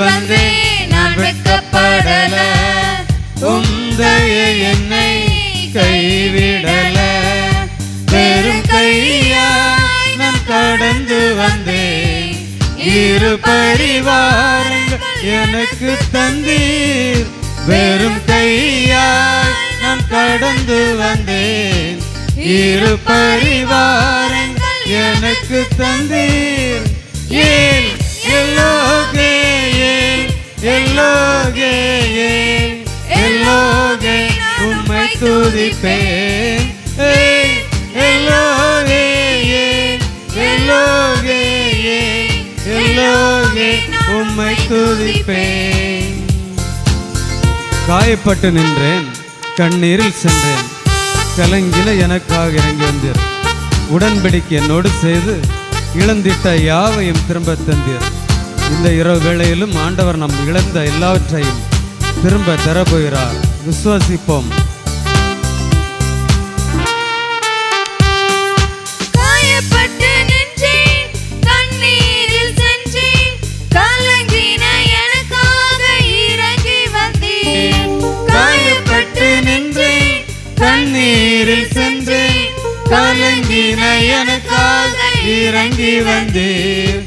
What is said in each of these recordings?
வந்தேன் நான் வெட்கப்படல, உந்தையை என்னை கைவிடல. வெறும் கையாய் நான் கடந்து வந்தேன், இரு பரிவாரங்கள் எனக்கு தந்தீர். வெறும் கையாய் நான் கடந்து வந்தேன், இரு பரிவாரங்கள் எனக்கு தந்தீர். ஏல் எல்லோகே ஏல் எல்லோகே ஏல் எல்லோகே உம்மை துதிப்பேன். எல்லோகே ஏல் எல்லோகே ஏல் எல்லோகே உம்மை துதிப்பேன். காயப்பட்டு நின்றேன், கண்ணீரில் சென்றேன், கலங்கின எனக்காக இறங்கி வந்தீர். உடன்படிக்கை என்னோடு செய்து இழந்திட்ட யாவையும் திரும்ப தந்தீர். இந்த இரவு வேளையிலும் ஆண்டவர் நம் இழந்த எல்லாவற்றையும் திரும்ப தரப்போகிறார். விசுவாசிப்போம். கண்ணீரில் சென்றேன், கலங்கின எனக்காக இறங்கி வந்தீர்.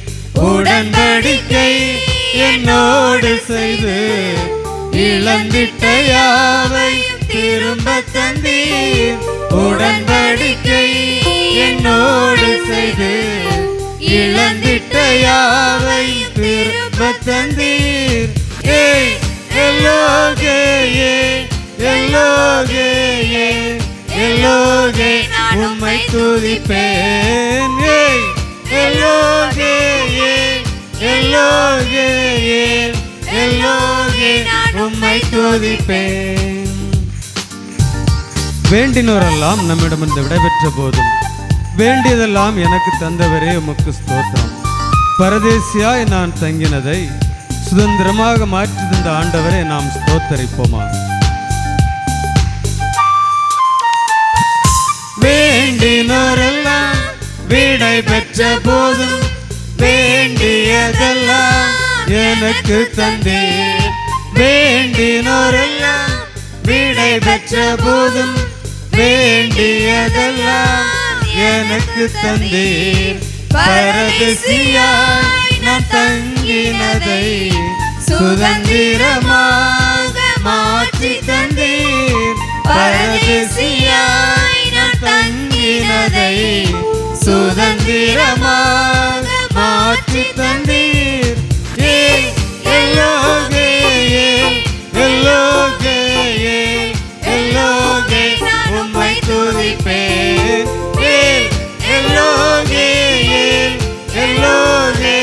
உடன்படிக்கை என்னோடு செய்து இழந்திட்ட யாவையும் திரும்ப தந்தீர். உடன்படிக்கை என்னோடு செய்து இழந்திட்ட யாவையும் திரும்ப தந்தீர். எல்லோகே எல்லோகே எல்லோகே உம்மை துதிப்பேன். எல்லோகே எல்லோகே எல்லோகே உம்மை துதிப்பேன். வேண்டினோரெல்லாம் நம்மிடமிருந்து விடைபெற்ற போதும் வேண்டியதெல்லாம் எனக்கு தந்தவரே உமக்கு ஸ்தோத்திரம். பரதேசியாய் நான் தங்கினதை சுதந்திரமாக மாற்றி தந்த ஆண்டவரை நாம் ஸ்தோத்தரிப்போமா. வேண்டினோரெல்லாம் விடை பெற்ற போதும் வேண்டியதெல்லாம் எனக்கு தந்தீர். வேண்டினோரெல்லாம் விடை பெற்ற போதும் வேண்டியதெல்லாம் எனக்கு தந்தீர். பரதேசியாய் நான் தங்கினதை சுதந்திரமாக மாற்றி தந்தீர். பரதேசியாய் நான் தங்கினதை சுதந்திரமாக மாற்றி தந்தீர். எல்லோகே எல்லோகே எல்லோகே உம்மை துதிப்பேன். எல்லோகே எல்லோகே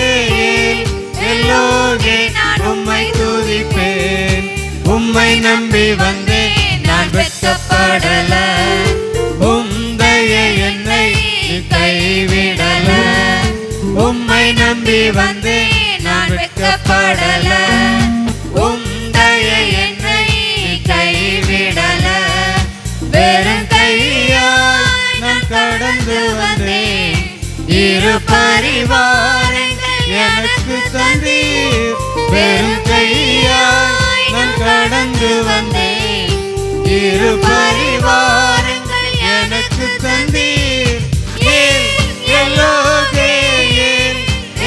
எல்லோகே உம்மை துதிப்பேன். உம்மை நம்பி வந்தேன் நான் வெட்கப்படல, உந்தையை என்னை கைவிடல. உம்மை நம்பி வந்தேன் நான் வெட்கப்படல, உந்தையை என்னை கைவிடல. வெறும் கையாய் நான் கடந்து வந்தேன், இரு பரிவாரங்கள் எனக்கு தந்தீர். வெறும் கையாய் நான் கடந்து வந்தேன், இரு பரிவாரங்கள் எனக்கு தந்தீர். எல்லோகே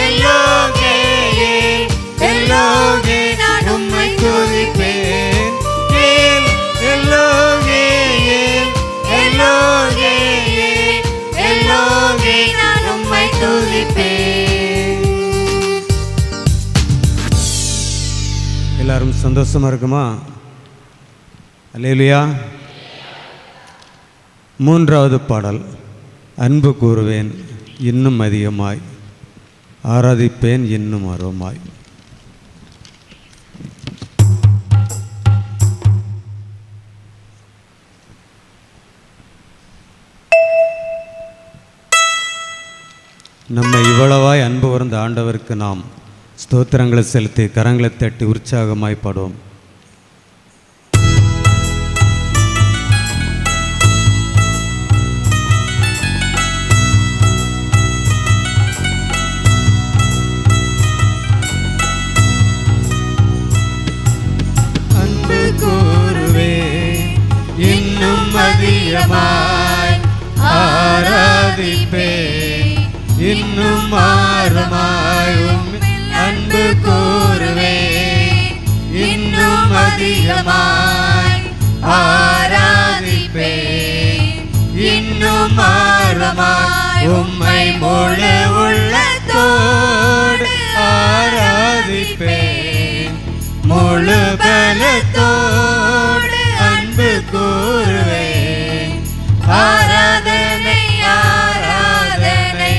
எல்லோகே எல்லோகே உம்மை துதிப்பேன். எல்லோகே எல்லோகே எல்லோகே உம்மை துதிப்பேன். எல்லாரும் சந்தோஷமா இருக்குமா? அல்லேலூயா. மூன்றாவது பாடல், அன்பு கூறுவேன் இன்னும் அதிகமாய், ஆராதிப்பேன் இன்னும் ஆர்வமாய். நம்மை இவ்வளவாய் அன்பு கூர்ந்த ஆண்டவருக்கு நாம் ஸ்தோத்திரங்களை செலுத்தி கரங்களை தட்டி உற்சாகமாய் பாடுவோம். பாரமாய் உம்மில் அன்பு கூறுவேன், இன்னும் அதிகமாய் ஆராதிப்பேன், இன்னும் ஆர்வமாய் உம்மை முழு உள்ளத்தோடு ஆராதிப்பேன், முழு பலத்தோடு அன்பு கூறுவேன். ஆராதனை ஆராதனை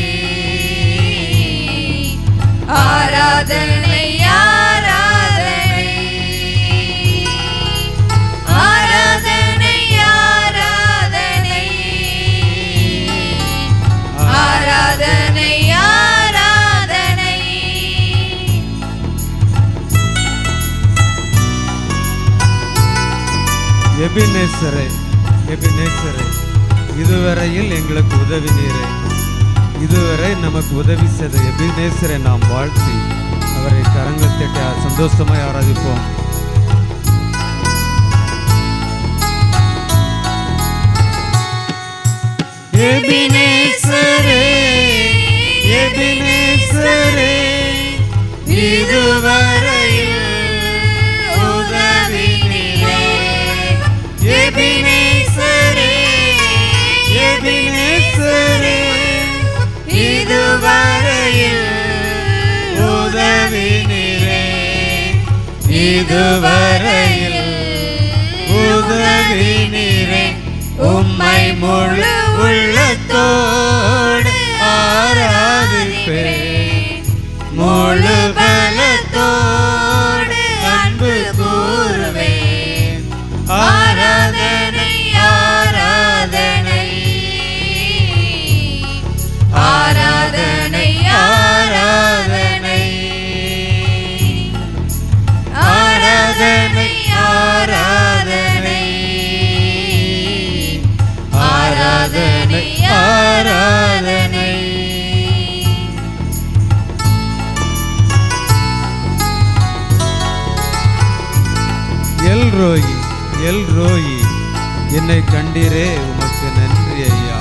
ஆராதனை ஆராதனை ஆராதனை ஆராதனை ஆராதனை ஆராதனை. எபினேசரே, எபினேசரே, இதுவரையில் எங்களுக்கு உதவினீரே, இதுவரை நமக்கு உதவி செய்த எபினேசரை நாம் வாழ்த்தி அவரை கரங்கள் தட்டி சந்தோஷமாய் ஆராதிப்போம். எபினேசரே, எபினேசரே, இதுவரையில் உதவினீரே, எபினேசரே, எபினேசரே, இதுவரையில் உதவினீரே, இதுவரையில் உதவினீரே, உம்மை முழு உள்ளத்தோடு ஆராதிப்பேன், முழு பலத்தோடு அன்பு கூறுவேன். ஆராதனை ஆராதனை ஆராதனை ஆராதனை ஆராதனை ஆராதனை ஆராதனை ஆராதனை. எல்ரோயி, எல்ரோயி, என்னை கண்டீரே உமக்கு நன்றி ஐயா.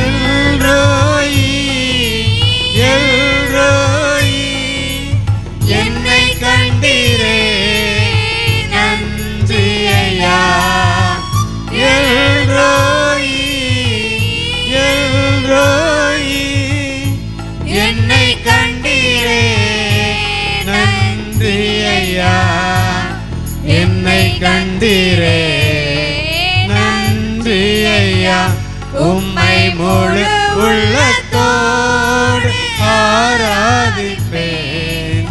எல்ரோயி, எல்ரோயி, என்னை கண்டீரே நன்றி ஐயா. எல்ரோயி, எல்ரோயி, என்னை கண்டீரே நன்றி ஐயா, என்னை கண்டீரே நன்றி ஐயா, உம்மை முழு உள்ளத்தோடு ஆராதிப்பேன்,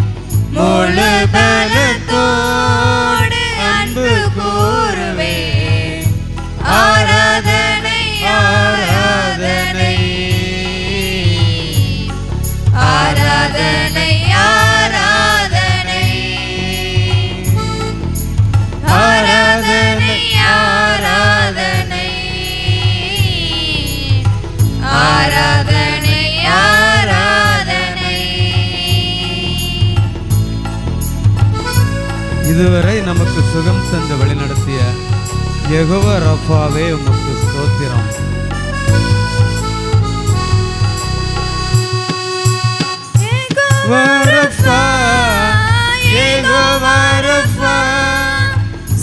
முழு பலத்தோடு அன்பு கூறுவேன். ஆராதனை ஆராதனை ஆராதனை ஆராதனை ஆராதனை ஆராதனை ஆராதனை ஆராதனை. இதுவரை நமக்கு சுகம் தந்து வழிநடத்திய யெகோவா ரஃபாவே உமக்கு ஸ்தோத்திரம். யெகோவா ரஃபா, யெகோவா ரஃபா,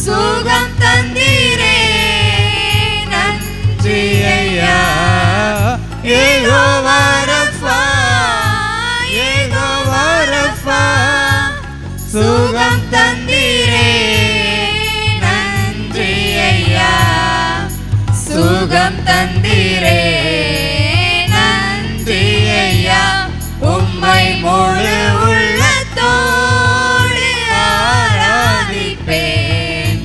சுகம் தந்தீரே நன்றி ஐயா. யெகோவா ரஃபா, யெகோவா ரஃபா, சுகம் தந்தீரே நன்றி ஐயா. சுகம் தந்தீரே நன்றி ஐயா. உம்மை முழு உள்ளத்தோடு ஆராதிப்பேன்,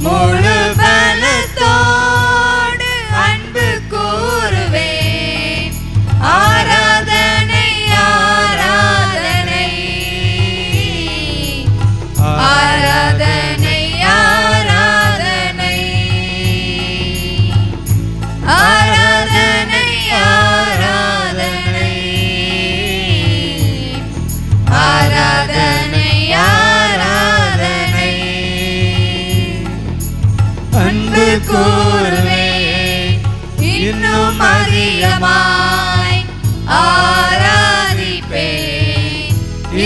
முழு பலத்தோடு அன்பு கூறுவேன். ஆராதனை ஆராதனை ஆராதனை ஆராதனை ஆராதனை அதிகமாய் ஆராதிப்பேன்.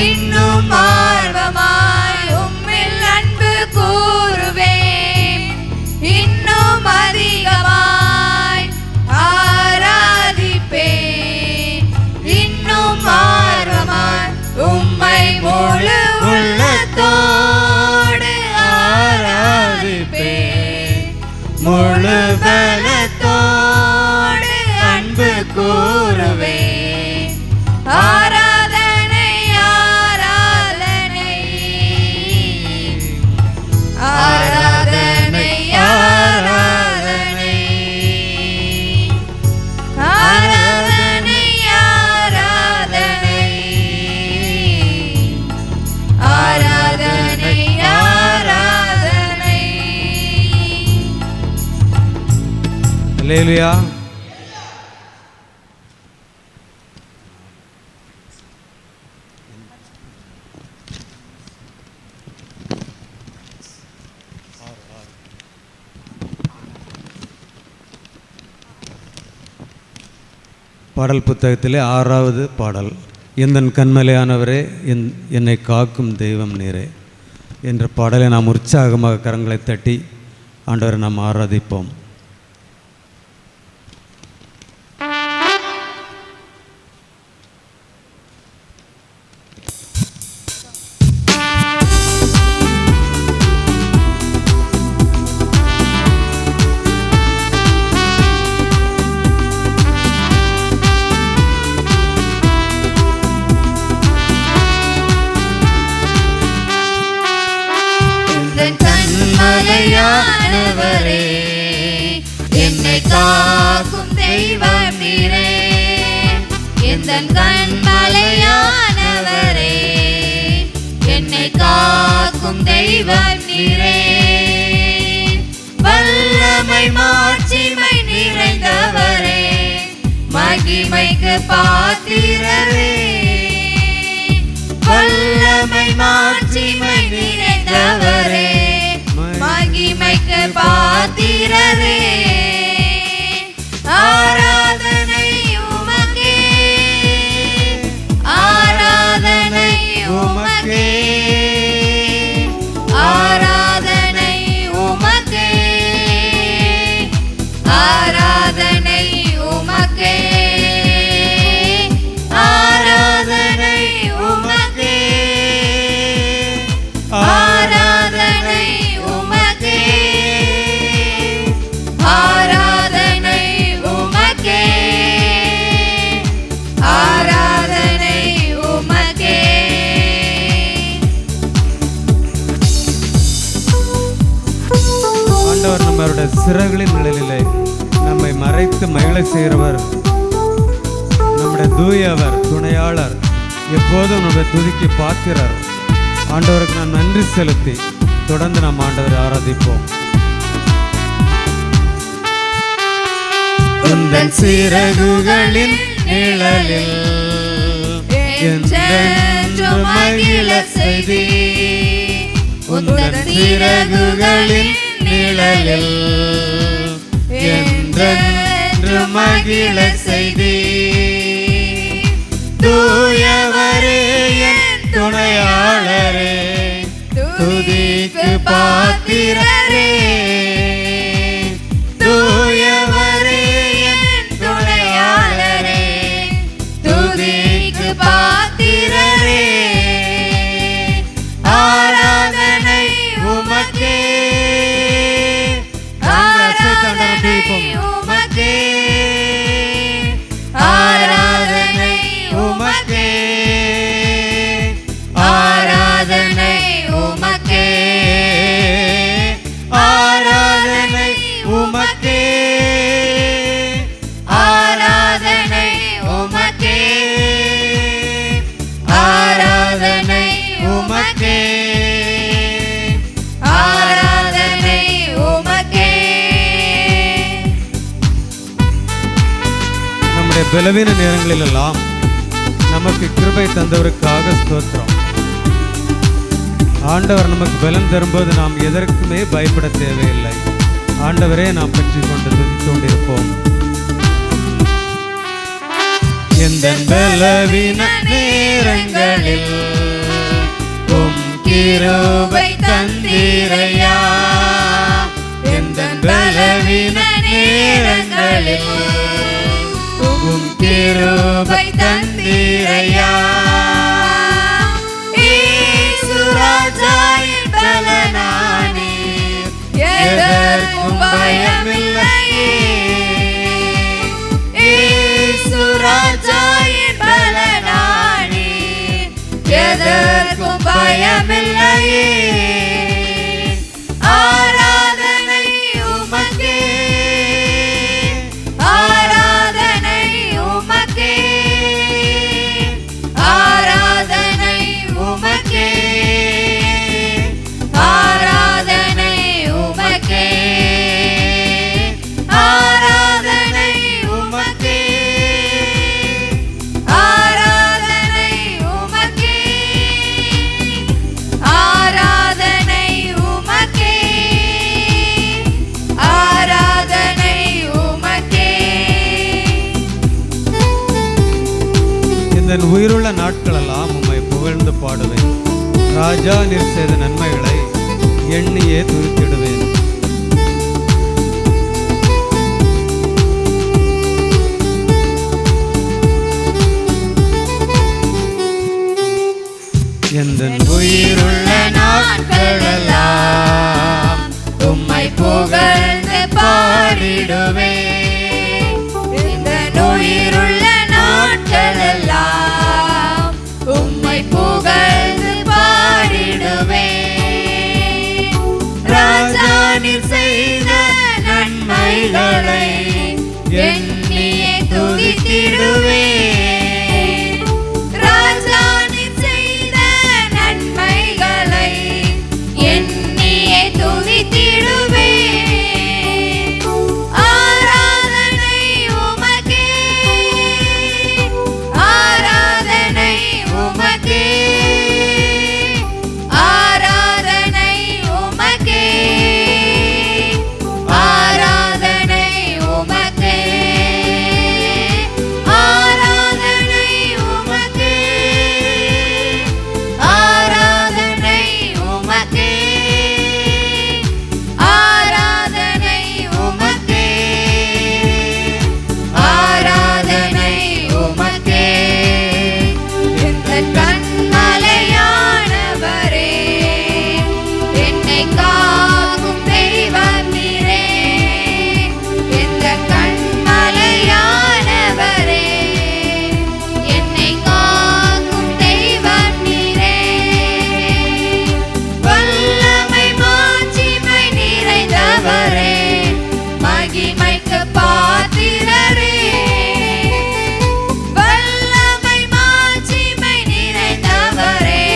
இன்னும் ஆர்வமாய் உம்மில் அன்பு கூறுவேன். இன்னும் அதிகமாய் ஆராதிப்பேன். இன்னும் ஆர்வமாய் உம்மை முழு உள்ளத்தோடு ஆராதிப்பேன். முழு பலத்தோடு அன்பு கூறுவேன். ஆராதனை ஆராதனை ஆராதனை ஆராதனை ஆராதனை ஆராதனை ஆராதனை. அல்லேலூயா. பாடல் புத்தகத்திலே 6வது பாடல், எந்தன் கண்மலையானவரே என்னை காக்கும் தெய்வம் நீரே என்ற பாடலை நாம் உற்சாகமாக கரங்களை தட்டி ஆண்டவரை நாம் ஆராதிப்போம். கண்மலையானவரே என்னை காக்கும் தெய்வம் நீரே. எந்தன் கண்மலையானவரே என்னை காக்கும் தெய்வம் நீரே. வல்லமை மாட்சிமை நிறைந்தவரே மகிமைக்கு பாத்திரரே. வல்லமை மாட்சிமை நிறைந்தவரே மகிமைக்கு பாத்திரரே. ஆராதனை உமக்கே ஆராதனை உமக்கே ஆராதனை உமக்கே ஆராதனை உமக்கே ஆராதனை உமக்கே ஆராதனை உமக்கே ஆராதனை உமக்கே ஆராதனை உமக்கே. ஆண்டவர் நம்மளுடைய சிறகுகளின் நிழலிலே நம்மை மறைத்து மகிழ செய்கிறவர், நம்முடைய தூயவர், துணையாளர், எப்போதும் நம்முடைய துதிக்கு பாத்திரர். ஆண்டவருக்கு நாம் நன்றி செலுத்தி தொடர்ந்து நாம் ஆண்டவரை ஆராதிப்போம். உந்தன் சிறகுகளின் நிழலில் என்றென்றும் மகிழ செய்தி. உந்தன் சிறகுகளின் நிழலில் என்றென்றும் மகிழ செய்தி. தூயவரே என் துணையாளரே துதிக்கு பாத்திரரே. தூயவரே என் துணையாளரே துதிக்கு பாத்திரரே. ஆராதனை உமக்கே ஆராதனை உமக்கே ஆராதனை உமக்கே ஆராதனை உமக்கே ஆராதனை உமக்கே ஆராதனை உமக்கே ஆராதனை உமக்கே ஆராதனை உமக்கே. நம்முடைய பலவீன நேரங்களிலெல்லாம் நமக்கு கிருபை தந்தவருக்காக ஸ்தோத்திரம். ஆண்டவர் நமக்கு பலன் தரும்போது நாம் எதற்குமே பயப்பட தேவையில்லை. ஆண்டவரே நாம் பற்றி கொண்டு துதித்துக் கொண்டிருப்போம். எந்தன் பலவீன நேரங்களில் உம் கிருபை தந்தீரையா. எந்தன் பலவீன நேரங்களில் உம் கிருபை தந்தீரையா. இயேசு ராஜா என் பலனானீர், எதற்கும் பயமில்லையே. இயேசு ராஜா என் பலனானீர், எதற்கும் பயமில்லையே. ஆராதனை உமக்கே, ஆராதனை உமக்கே, ஆராதனை உமக்கே, ஆராதனை உமக்கே, ஆராதனை உமக்கே, ஆராதனை உமக்கே, ஆராதனை உமக்கே, ஆராதனை உமக்கே. இந்த உயிருள்ள நாட்களெல்லாம் உம்மை புகழ்ந்து பாடுவேன். ராஜா நீர் செய்த நன்மைகளை எண்ணியே துதித்திடுவேன். எந்தன் உயிருள்ள நாட்களெல்லாம் உம்மை புகழ்ந்து பாடிடுவேன். இந்த உயிருள்ள நாட்களெல்லாம் உம்மை புகழ்ந்து பாடிடுவேன். ராஜா நீர் செய்த நன்மைகளை எண்ணியே துதித்திடுவேன். ராஜா நீர் செய்த நன்மைகளை எண்ணியே துதித்திடுவேன். ஆராதனை உமக்கே, ஆராதனை உமக்கே, ஆராதனை உமக்கே, ஆராதனை உமக்கே, ஆராதனை உமக்கே, ஆராதனை உமக்கே, ஆராதனை உமக்கே, ஆராதனை உமக்கே. எந்தன் கண்மலையானவரே, என்னை காக்கும் தெய்வம் நீரே. எந்தன் கண்மலையானவரே, என்னை காக்கும் தெய்வம் நீரே. வல்லமை மாட்சிமை நிறைந்தவரே, மகிமைக்கு பாத்திரரே. வல்லமை மாட்சிமை நிறைந்தவரே,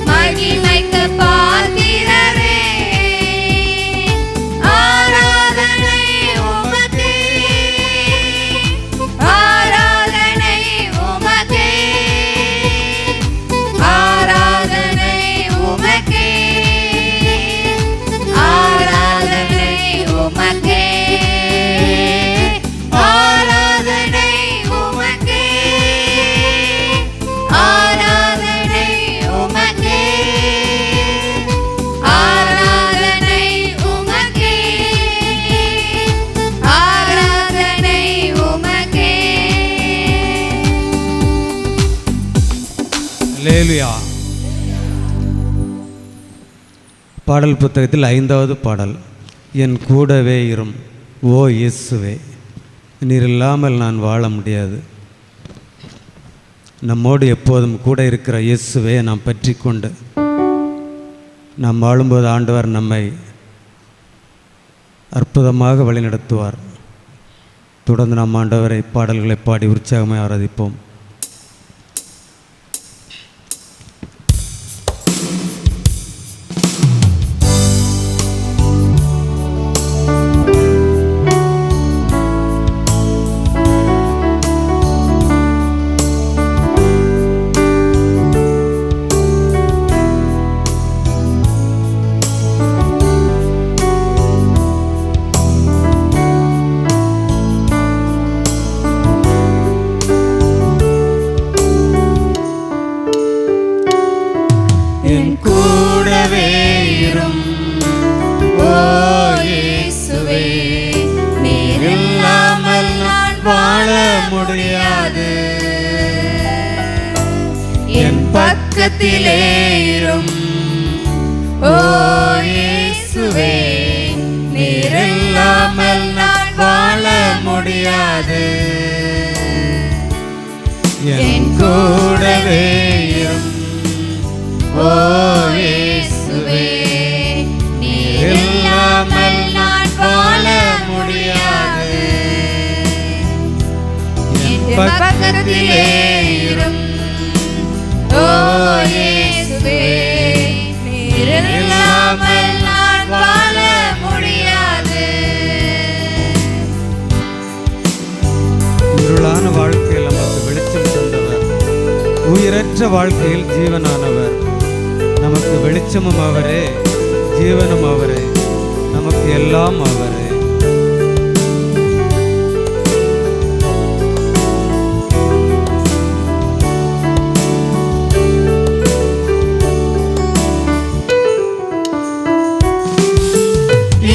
மகிமைக்கு பாத்திரரே. ஆராதனை உமக்கே, ஆராதனை உமக்கே, ஆராதனை உமக்கே, ஆராதனை உமக்கே, ஆராதனை உமக்கே, ஆராதனை உமக்கே, ஆராதனை உமக்கே, ஆராதனை உமக்கே. அல்லேலூயா. பாடல் புத்தகத்தில் 5வது பாடல். என் கூடவே இரும் ஓ இயேசுவே, நீர் இல்லாமல் நான் வாழ முடியாது. நம்மோடு எப்போதும் கூட இருக்கிற இயேசுவே நாம் பற்றி கொண்டு நாம் வாழும்போது ஆண்டவர் நம்மை அற்புதமாக வழிநடத்துவார். தொடர்ந்து நாம் ஆண்டவரை பாடல்களை பாடி உற்சாகமாக ஆராதிப்போம். முடியாது. என் பக்கத்திலே இரும் ஓ இயேசுவே, நீர் இல்லாமல் நான் வாழ முடியாது. என் கூடவே இரும் ஓ இயேசுவே, நீர் இல்லாமல் நான் வாழ முடியாது. என் பக்கத்திலே இரும் ஓ இயேசுவே, நீர் இல்லாமல் நான் வாழ முடியாது. இருளான வாழ்க்கையில் நமக்கு வெளிச்சம் தந்தவர், உயிரற்ற வாழ்க்கையில் ஜீவனானவர். நமக்கு வெளிச்சமும் அவரே, ஜீவனும் அவரே, நமக்கு எல்லாம் அவரே.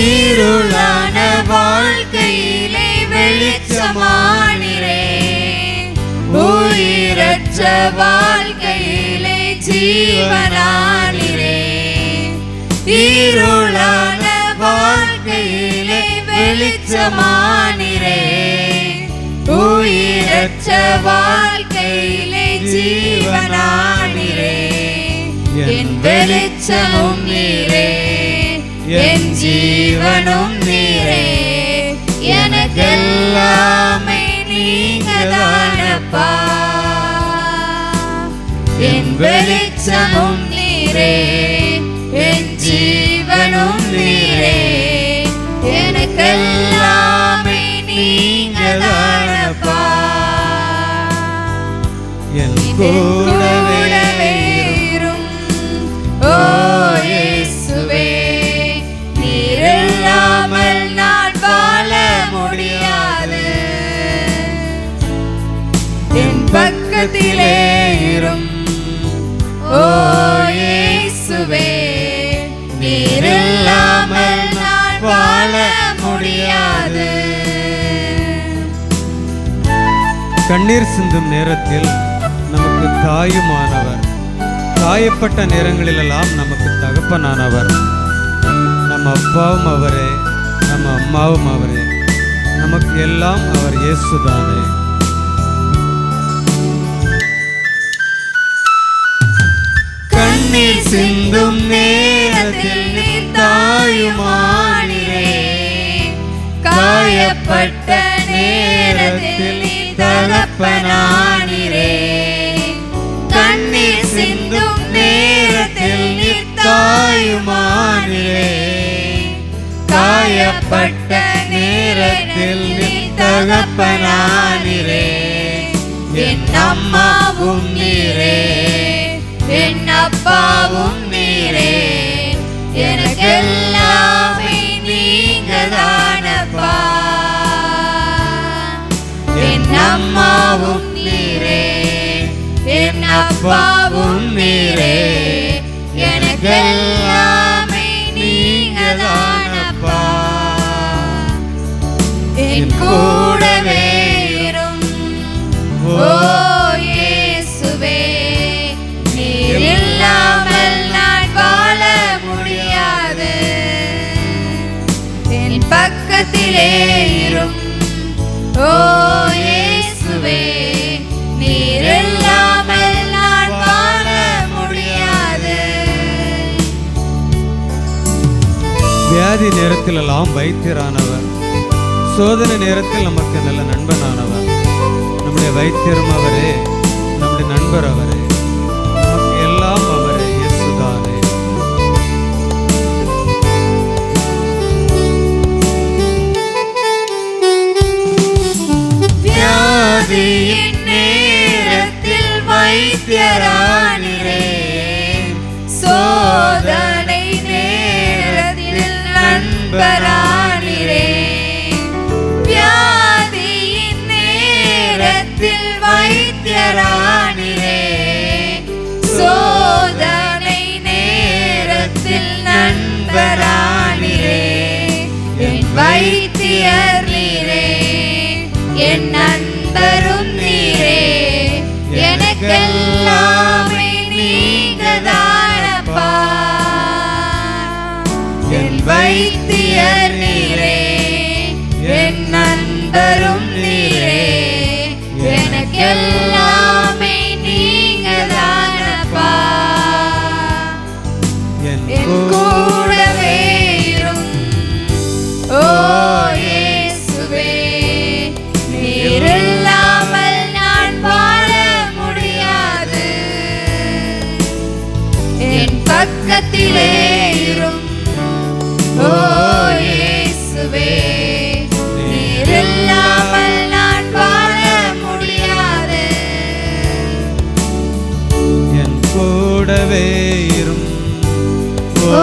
இருளான வாழ்க்கையிலே வெளிச்சமானிரே, உயிரற்ற வாழ்க்கையிலே ஜீவனானிரே. இருளான வாழ்க்கையிலே வெளிச்சமானிரே, உயிரற்ற வாழ்க்கையிலே ஜீவனானிரே. என் வெளிச்சமும் நீரே, என் ஜீவனும் நீரே, எனக்கெல்லாமே நீங்கதானப்பா. என் வெளிச்சமும் நீரே, என் ஜீவனும் நீரே, எனக்கெல்லாமே நீங்கதானப்பா. என் கூடவே இரும் ஓ இயேசுவே, நீர் இல்லாமல் நான் வாழ முடியாது. என் பக்கத்திலே இரும் ஓ இயேசுவே, நீர் இல்லாமல் நான் வாழ முடியாது. கண்ணீர் சிந்தும் நேரத்தில் நமக்கு தாயுமானவர், காயப்பட்ட நேரங்களிலெல்லாம் நமக்கு தகப்பனானவர். நம்ம அப்பாவும் அவரே, நம்ம அம்மாவும் அவரே, நமக்கு எல்லாம் அவர் இயேசுதானே. கண்ணீர் சிந்தும் நேரத்தில் நீர் தாயுமானிரே, காயப்பட்ட நேரத்தில் நீர் தகப்பனானிரே. கண்ணீர் சிந்தும் நேரத்தில் நீர் தாயுமானிரே, காயப்பட்ட நேரத்தில் நீர் தகப்பனானிரே. என் அம்மாவும் நீரே, என் அப்பாவும் நீரே, எனக்கெல்லாமே நீங்கதானப்பா. என் அம்மாவும் நீரே, என் அப்பாவும் நீரே, எனக்கெல்லாமே நீங்கதானப்பா. என் கூடவே இரும் ஓ இயேசுவே, நீர் இல்லாமல் நான் வாழ முடியாது. என் பக்கத்திலே இரும் ஓ இயேசுவே, நீர் இல்லாமல் நான் வாழ முடியாது. வியாதி நேரத்திலெல்லாம் வைத்தியரானவர், சோதனை நேரத்தில் நமக்கு நல்ல நண்பனானவர். நம்முடைய வைத்தியரும் அவரே, நம்முடைய நண்பர் அவரே, நமக்கு எல்லாம் அவரே, இயேசுதானே. வியாதியின் நேரத்தில் வைத்தியரானிரே, சோதனை நேரத்தில் நண்பரானிரே. வியாதியின் நேரத்தில் வைத்தியரானிரே, சோதனை நேரத்தில் நண்பரானிரே. என் வைத்தியர் நீரே, என் நண்பரும் எனக்கெல்லாமே நீங்கதானப்பா. என் என் கூடவே இரும். ஓ இயேசுவே, நீர் இல்லாமல் நான் வாழ முடியாது. என் பக்கத்திலே இரும். ஓ இயேசுவே, நீர் இல்லாமல் நான் வாழ முடியாது. என் கூடவே இரும். ஓ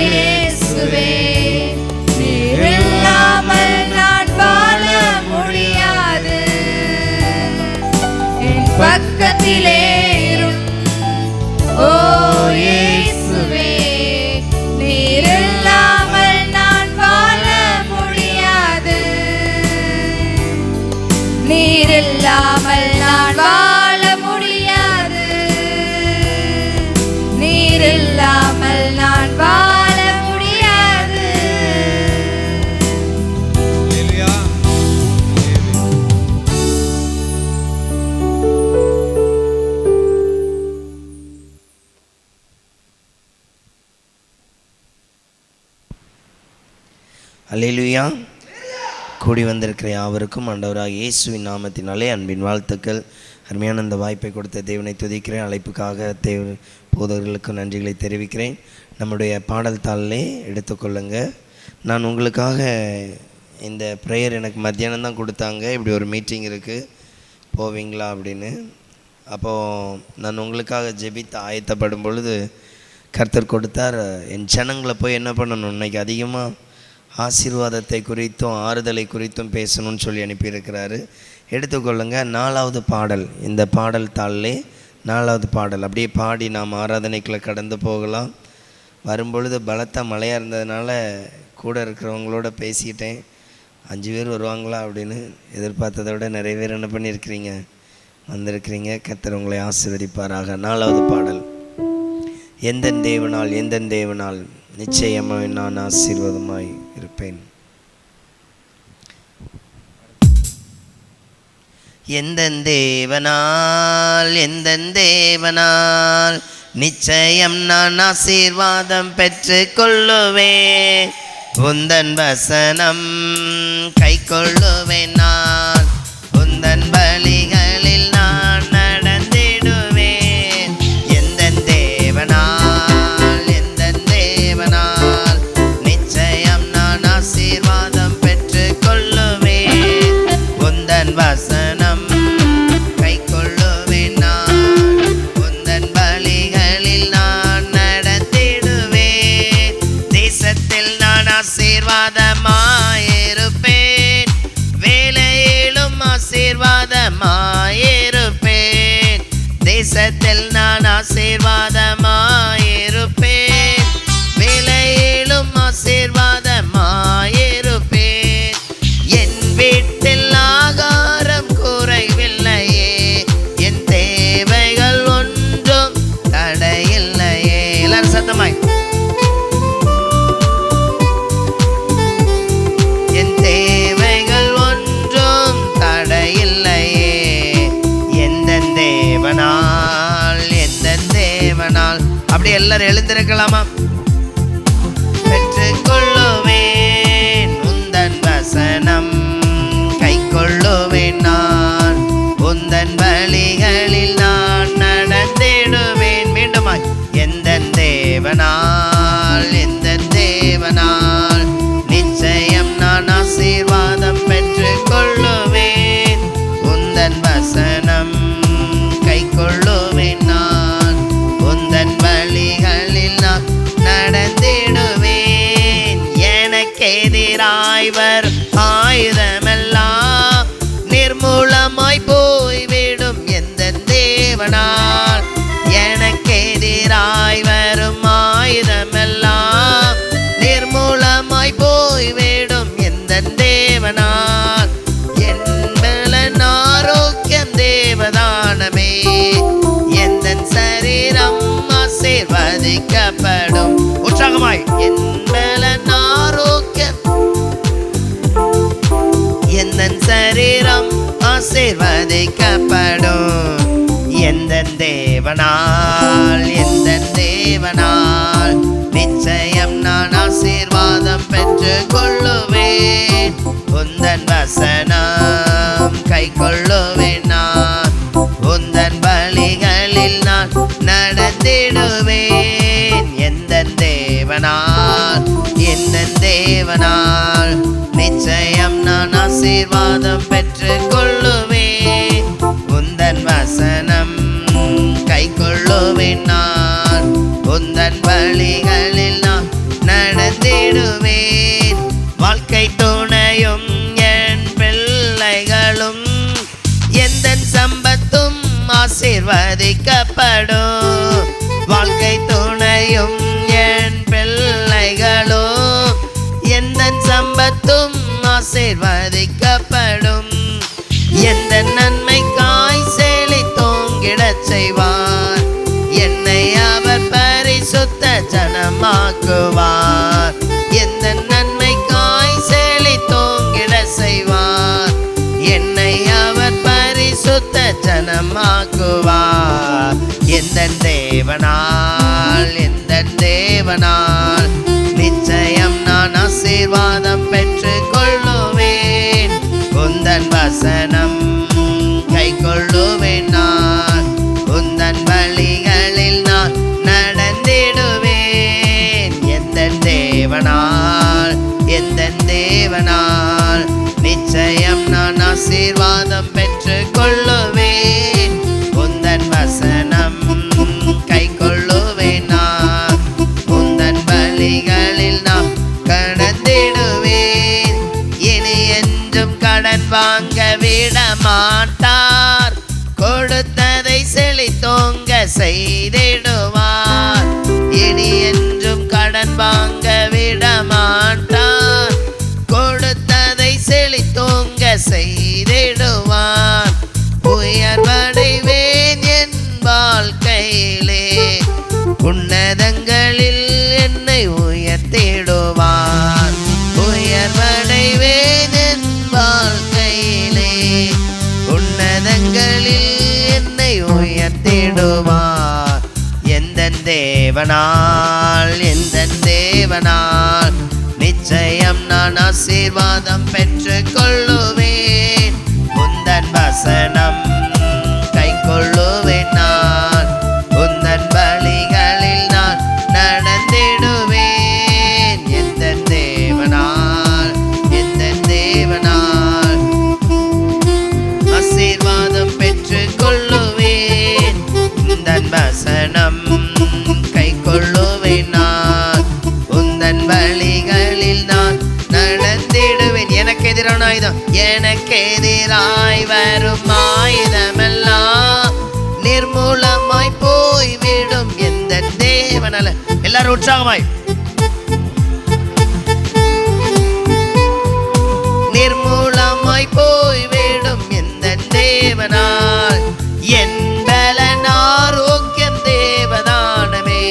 இயேசுவே, நீர் இல்லாமல் நான் வாழ முடியாது. என் பக்கத்திலே இரும். ஓ இயேசுவே, நீர் இல்லாமல் நான் வாழ முடியாது. நீர் இல்லாமல் நான் வாழ முடியாது. நீர் இல்லாமல் நான் வாழ முடியாது. அல்லேலூயா. அல்லேலூயா. கூடி வந்திருக்கிற யாவருக்கும் ஆண்டவராக இயேசுவின் நாமத்தினாலே அன்பின் வாழ்த்துக்கள். அருமையான இந்த வாய்ப்பை கொடுத்த தேவனை துதிக்கிறேன். அழைப்புக்காக போதகர்களுக்கு நன்றிகளை தெரிவிக்கிறேன். நம்முடைய பாடல் தாளிலே எடுத்துக்கொள்ளுங்க. நான் உங்களுக்காக இந்த ப்ரேயர் எனக்கு மத்தியானம் தான் கொடுத்தாங்க. இப்படி ஒரு மீட்டிங் இருக்குது, போவீங்களா அப்படின்னு. அப்போது நான் உங்களுக்காக ஜெபித்து ஆயத்தப்படும் பொழுது கர்த்தர் கொடுத்தார், என் ஜனங்களை போய் என்ன பண்ணணும், இன்னைக்கு அதிகமாக ஆசீர்வாதத்தை குறித்தும் ஆறுதலை குறித்தும் பேசணும்னு சொல்லி அனுப்பியிருக்கிறாரு. எடுத்துக்கொள்ளுங்க. 4வது பாடல், இந்த பாடல் தாளிலே 4வது பாடல். அப்படியே பாடி நாம் ஆராதனைக்குள்ளே கடந்து போகலாம். வரும்பொழுது பலத்த மழையாக இருந்ததுனால கூட இருக்கிறவங்களோட பேசிக்கிட்டேன். 5 பேர் வருவாங்களா அப்படின்னு எதிர்பார்த்ததை விட நிறைய பேர் என்ன பண்ணியிருக்கிறீங்க, வந்திருக்கிறீங்க. கர்த்தர் உங்களை ஆசீர்வதிப்பாராக. 4வது பாடல். எந்தன் தேவனால் எந்தன் தேவனால் நிச்சயமாய் நான் ஆசீர்வாதமாய் இருப்பேன். எந்தன் தேவனால் எந்தன் தேவனால் நிச்சயம் நான் ஆசீர்வாதம் பெற்று கொள்ளுவேன். உந்தன் வசனம் கை கொள்ளுவேன். நான் உந்தன் வழிகளில் நான் நடந்திடுவேன். எந்தன் தேவனால் எந்தன் தேவனால் நிச்சயம் நான் ஆசீர்வாதம் பெற்று கொள்ளுவேன். உந்தன் வசனம் கை கொள்ளுவேன். நான் உந்தன் வழிகளில் நான் நடந்திடுவேன். தேசத்தில் நான் ஆசீர்வாதமாயிருப்பேன். வேலையிலும் ஆசீர்வாதமாயிருப்பேன். தேசத்தில் நான் ஆசீர்வாதமாயிருப்பேன். வேலையிலும் ஆசீர்வாதமாயிருப்பேன். என் வீட்டில் ஆகாரம் குறைவில்லையே. என் தேவைகள் ஒன்றும் தடையில்லையே. எல்லாரும் சத்தமாய். என் தேவைகள் ஒன்றும் தடையில்லையே. எந்தன் தேவனால் எந்தன் தேவனால். அப்படி எல்லாரும் எழுந்திருக்கலாமா? பெற்றுக்கொள்ளுவேன் உந்தன் வசனம் கை கொள்ளுவேன். நான் உந்தன் வழிகளில் நான் நடந்திடுவேன். மீண்டுமாய். எந்தன் தேவனால் எந்தன் தேவனால் நிச்சயம் நான் ஆசீர்வாதம் பெற்று கொள்ளுவேன். உந்தன் வசனம் கை கொள்ளுவேன். நான் உந்தன் வழிகளில் நான் நடந்திடுவேன். எனக்கெதிராய் வரும் ஆயுதமெல்லாம் நிர்மூலமாய் போய்விடும் எந்தன் தேவனால். எனக்கெதிராய் வரும் ஆயுதமெல்லாம் நிர்மூலமாய் போய்விடும் எந்தன் தேவனால். என் பலன் ஆரோக்கியம் தேவதானமே. எந்தன் சரீரம் ஆசீர்வதிக்கப்படும். உற்சாகமாய். என் பலன் ஆரோக்கியம் எந்தன் சரீரம் ஆசீர்வதி ஆசீர்வதிக்கப்படும். எந்த தேவனால் நிச்சயம் நான் ஆசீர்வாதம் பெற்று கொள்ளுவேன். உந்தன் வசனம் கை கொள்ளுவேன். நான் உந்தன் வழிகளில் நான் நடந்திடுவேன். எந்த தேவனால் நிச்சயம் நான் ஆசீர்வாதம் பெற்று கொள்ளுவேன். உந்தன் வசனம் கை கொள்ளுவேன். நான் உந்தன் வழிகளில் நான் நடந்திடுவேன். வாழ்க்கை துணையும் என் பிள்ளைகளும் எந்தன் சம்பத்தும் ஆசீர்வதிக்கப்படும். வாழ்க்கை துணையும் என் பிள்ளைகளும் எந்தன் சம்பத்தும் ஆசீர்வதிக்கப்படும். எந்த நன்மைக்காய் செழித்தோங்கிடச் செய்வார். என்னை அவர் பரிசுத்த ஜனமாக்குவார். எந்த நன்மைக்காய் செழித்தோங்கிடச் செய்வார். என்னை அவர் பரிசுத்த ஜனமாக்குவார். எந்த தேவனால் நிச்சயம் நான் ஆசீர்வாதம் பெற்று கொள்ளுவேன். உந்தன் வசனம் கை கொள்ளுவேன். நான் உந்தன் வழிகளில் நான் நடந்திடுவேன். எந்த தேவனால் நிச்சயம் நான் ஆசீர்வாதம் பெற்று கொள்ளுவேன். உந்தன் வசனம் கை கொள்ளுவேன். நான் உந்தன் வழிகளில் நான் கடந்திடுவேன். இனி என்றும் கடன் வாங்க விட மாட்டார். கொடுத்ததை செழித்தோங்க செய்திடுவார். இனி என்றும் கடன் வாங்க விட மாட்டார். கொடுத்ததை செழித்தோங்க செய்திடுவார். உயர்வடைவேன் என் வாழ்க்கையிலே. உன்னதங்களில் என்னை உயர்த்திடுவார். உயர்வடைவேன் என் வாழ்க்கையிலே. உன்னதங்களில் என்னை உயர்த்திடுவார். எந்த தேவனால் நிச்சயம் நான் ஆசீர்வாதம் பெற்று கொள்ளுவேன். உந்தன் வசனம் கை கொள்ளுவேன். நான் உந்தன் வழிகளில் நான் நடந்திடுவேன். எந்த தேவனால் ஆசீர்வாதம் பெற்று கொள்ளுவேன். உந்தன் வசனம் கை கொள்ளுவேன். நான் உந்தன் வழிகளில் நான் நடந்திடுவேன். எனக்கு எதிரான ஆயுதம் வரும் ஆயுதமெல்லாம் நிர்மூலமாய் போய்விடும். எந்த தேவனால எல்லாரும் உற்சாகமாய் நிர்மூலமாய் போய்விடும். எந்த தேவனால் என் பலன் ஆரோக்கியம் தேவதானமே.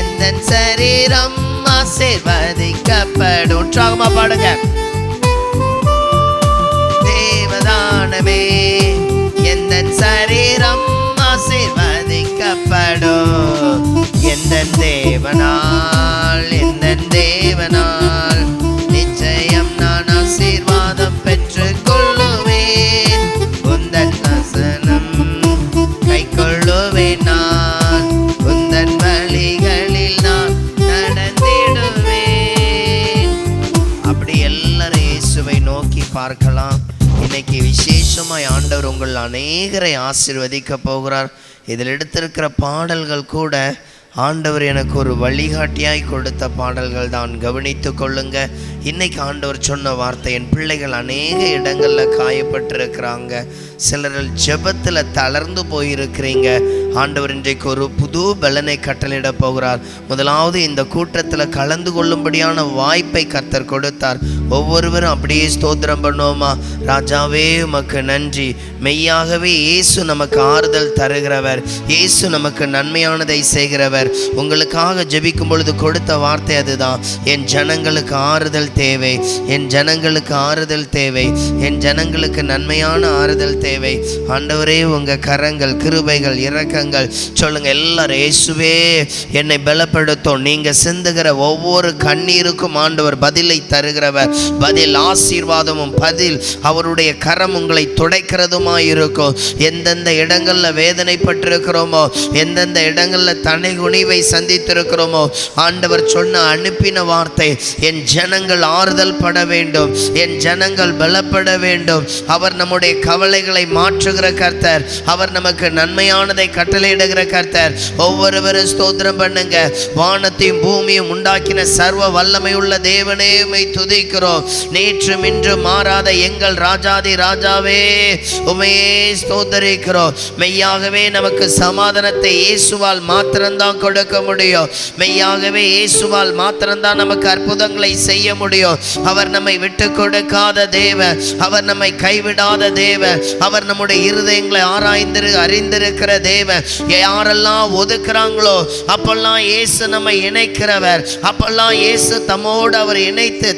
எந்த சரீரம் ஆசீர்வதிக்கப்படும். உற்சாகமா பாடுங்க. தேவதானமே எந்த சரீரம் ஆசீர்வதிக்கப்படும். எந்த தேவனால் நிச்சயம் நான் ஆசீர்வாதம் பெற்று கொள்ளுவேன். உந்தன் வசனம் கை கொள்ளுவேன். நான் உந்தன் வழிகளில் நான் நடந்திடுவேன். அப்படி எல்லாரும் இயேசுவை நோக்கி பார்க்கலாம். இன்னைக்கு விசேஷமாய் ஆண்டவர் உங்கள் அநேகரை ஆசீர்வதிக்க போகிறார். இதில் எடுத்திருக்கிற பாடல்கள் கூட ஆண்டவர் எனக்கு ஒரு வழிகாட்டியாய் கொடுத்த பாடல்கள் தான். கவனித்து கொள்ளுங்க. இன்னைக்கு ஆண்டவர் சொன்ன வார்த்தை, என் பிள்ளைகள் அநேக இடங்களில் காயப்பட்டிருக்கிறாங்க. சிலர்கள் ஜெபத்தில் தளர்ந்து போயிருக்கிறீங்க. ஆண்டவர் இன்றைக்கு ஒரு புது பலனை கட்டளையிட போகிறார். முதலாவது இந்த கூட்டத்தில் கலந்து கொள்ளும்படியான வாய்ப்பை கர்த்தர் கொடுத்தார். ஒவ்வொருவரும் அப்படியே ஸ்தோத்திரம் பண்ணுவோமா? ராஜாவே உமக்கு நன்றி. மெய்யாகவே இயேசு நமக்கு ஆறுதல் தருகிறவர். இயேசு நமக்கு நன்மையானதை செய்கிறவர். உங்களுக்காக ஜெபிக்கும் பொழுது கொடுத்த வார்த்தை அதுதான். என் ஜனங்களுக்கு ஆறுதல் தேவை. என் ஜனங்களுக்கு ஆறுதல் தேவை. என் ஜனங்களுக்கு நன்மையான ஆறுதல் தேவை. தேவை. ஆண்டவரே, உங்க கரங்கள், கிருபைகள், இரக்கங்கள் சொல்லுங்க எல்லாரும். இயேசுவே என்னை பலப்படுத்தும். நீங்க சிந்துகிற ஒவ்வொரு கண்ணீருக்கும் ஆண்டவர் பதிலை தருகிறவர். பதில் ஆசீர்வாதமும், பதில் அவருடைய கரம் உங்களை துடைக்கிறதுமாய் இருக்கும். எந்தெந்த இடங்கள்ல வேதனைப்பட்டிருக்கிறோமோ, எந்தெந்த இடங்கள்ல தனை குனிவை சந்தித்திருக்கிறோமோ, ஆண்டவர் சொன்ன அனுப்பின வார்த்தை, என் ஜனங்கள் ஆறுதல் பட வேண்டும், என் ஜனங்கள் பலப்பட வேண்டும். அவர் நம்முடைய கவலைகளை மாற்றுகிற கர்த்தர். அவர் நமக்கு நன்மையானதை கட்டளையிடுகிற கர்த்தர். ஒவ்வொருவரும் ஸ்தோத்திரம் பண்ணுங்க. வானத்தையும் பூமியும் உண்டாக்கின சர்வ வல்லமை உள்ள தேவனே, உம்மை துதிக்கிறோம். நேற்று இன்று மாறாத எங்கள் ராஜாதி ராஜாவே, உம்மையே ஸ்தோத்தரிக்கிறோம். மெய்யாகவே நமக்கு சமாதானத்தை இயேசுவால் மாத்திரம்தான் கொடுக்க முடியும். மெய்யாகவே இயேசுவால் மாத்திரம்தான் நமக்கு அற்புதங்களை செய்ய முடியும். அவர் நம்மை விட்டு கொடுக்காத தேவன், அவர் நம்மை கைவிடாத தேவன், அவர் நம்முடைய இருதயங்களை அறிந்திருக்கிற தேவன். யாரெல்லாம் ஒதுக்குறாங்களோ அப்பெல்லாம் இயேசு நம்மை இணைக்கிறவர். அப்பெல்லாம் இயேசு தம்மோடு அவர் இணைத்து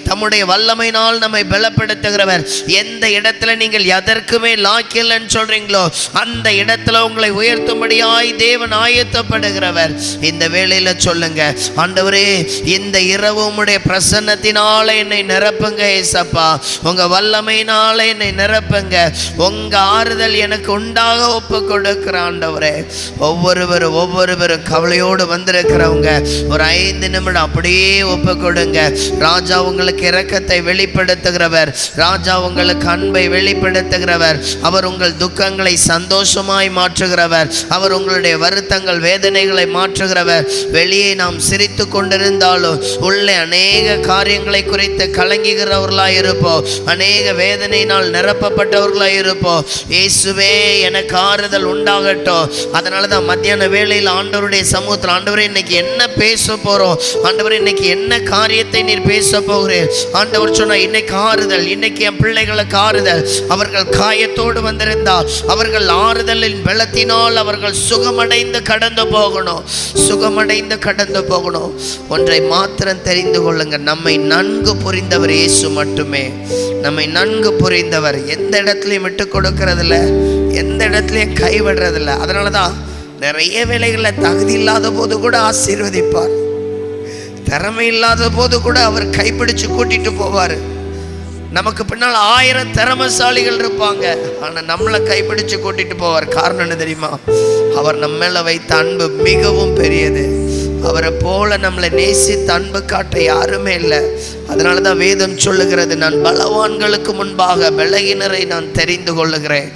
தம்முடைய வல்லமையினால் நம்மை பலப்படுத்துகிறவர். எந்த இடத்துல நீங்கள் எதற்குமே லாக்கில்லைன்னு சொல்றீங்களோ அந்த இடத்துல உங்களை உயர்த்தும்படியாய் தேவன் ஆயத்தப்படுகிறவர். இந்த வேளையில சொல்லுங்க, ஆண்டவரே, இந்த இரவு உம்முடைய பிரசன்னத்தினால என்னை நிரப்புங்க ஏசப்பா. உங்க வல்லமையினால என்னை நிரப்புங்க. உங்க ஆறுதல் எனக்கு உண்டாக ஒப்பு கொடுக்கிற ஆண்டவரே. ஒவ்வொருவரும் கவலையோடு வந்திருக்கிறவங்க ஒரு 5 நிமிடம் அப்படியே ஒப்பு கொடுங்க. ராஜா உங்களுக்கு இரக்கத்தை வெளிப்படுத்துகிறவர். ராஜா உங்களுக்கு அன்பை வெளிப்படுத்துகிறவர். அவர் உங்கள் துக்கங்களை சந்தோஷமாய் மாற்றுகிறவர். அவர் உங்களுடைய வருத்தங்கள், வேதனைகளை மாற்றுகிறவர். வெளியே நாம் சிரித்து கொண்டிருந்தாலும் உள்ளே அநேக காரியங்களை குறித்து கலங்குகிறவர்களாய் இருப்போம். அநேக வேதனையினால் நிரப்பப்பட்டவர்களாய் இருப்போம். இயேசுவே எனக்கு ஆறுதல் உண்டாகட்டும். அதனால தான் மத்தியான வேளையில் ஆண்டவருடைய சமூகத்தில், ஆண்டவரே இன்னைக்கு என்ன பேச போறோம், ஆண்டவரே இன்னைக்கு என்ன காரியத்தை நீர் பேச போகிறேன். ஆண்டவர் சொன்னா இன்னைக்கு ஆறுதல், இன்னைக்கு என் பிள்ளைகளுக்கு ஆறுதல். அவர்கள் காயத்தோடு வந்திருந்தால் அவர்கள் ஆறுதலின் பலத்தினால் அவர்கள் சுகமடைந்து கடந்து போகணும். சுகமடைந்து கடந்து போகணும். ஒன்றை மாத்திரம் தெரிந்து கொள்ளுங்க, நம்மை நன்கு புரிந்தவர் இயேசு மட்டுமே. நம்மை நன்கு புரிந்தவர். எந்த இடத்துலையும் விட்டு கொடுக்கறதில்ல, எந்த இடத்துலையும் கைவிடுறதில்ல. அதனாலதான் நிறைய வேலைகளில் தகுதி இல்லாத போது கூட ஆசீர்வதிப்பார். திறமை இல்லாத போது கூட அவர் கைப்பிடிச்சு கூட்டிட்டு போவார். நமக்கு பின்னால் 1000 திறமைசாலிகள் இருப்பாங்க, ஆனா நம்மளை கைப்பிடிச்சு கூட்டிட்டு போவார். காரணம் என்ன தெரியுமா? அவர் நம்ம மேல வைத்த அன்பு மிகவும் பெரியது. அவரை போல நம்மளை நேசித்து அன்பு காட்ட யாருமே இல்லை. அதனாலதான் வேதம் சொல்லுகிறது, நான் பலவான்களுக்கு முன்பாக பலகீனரை நான் தெரிந்து கொள்ளுகிறேன்.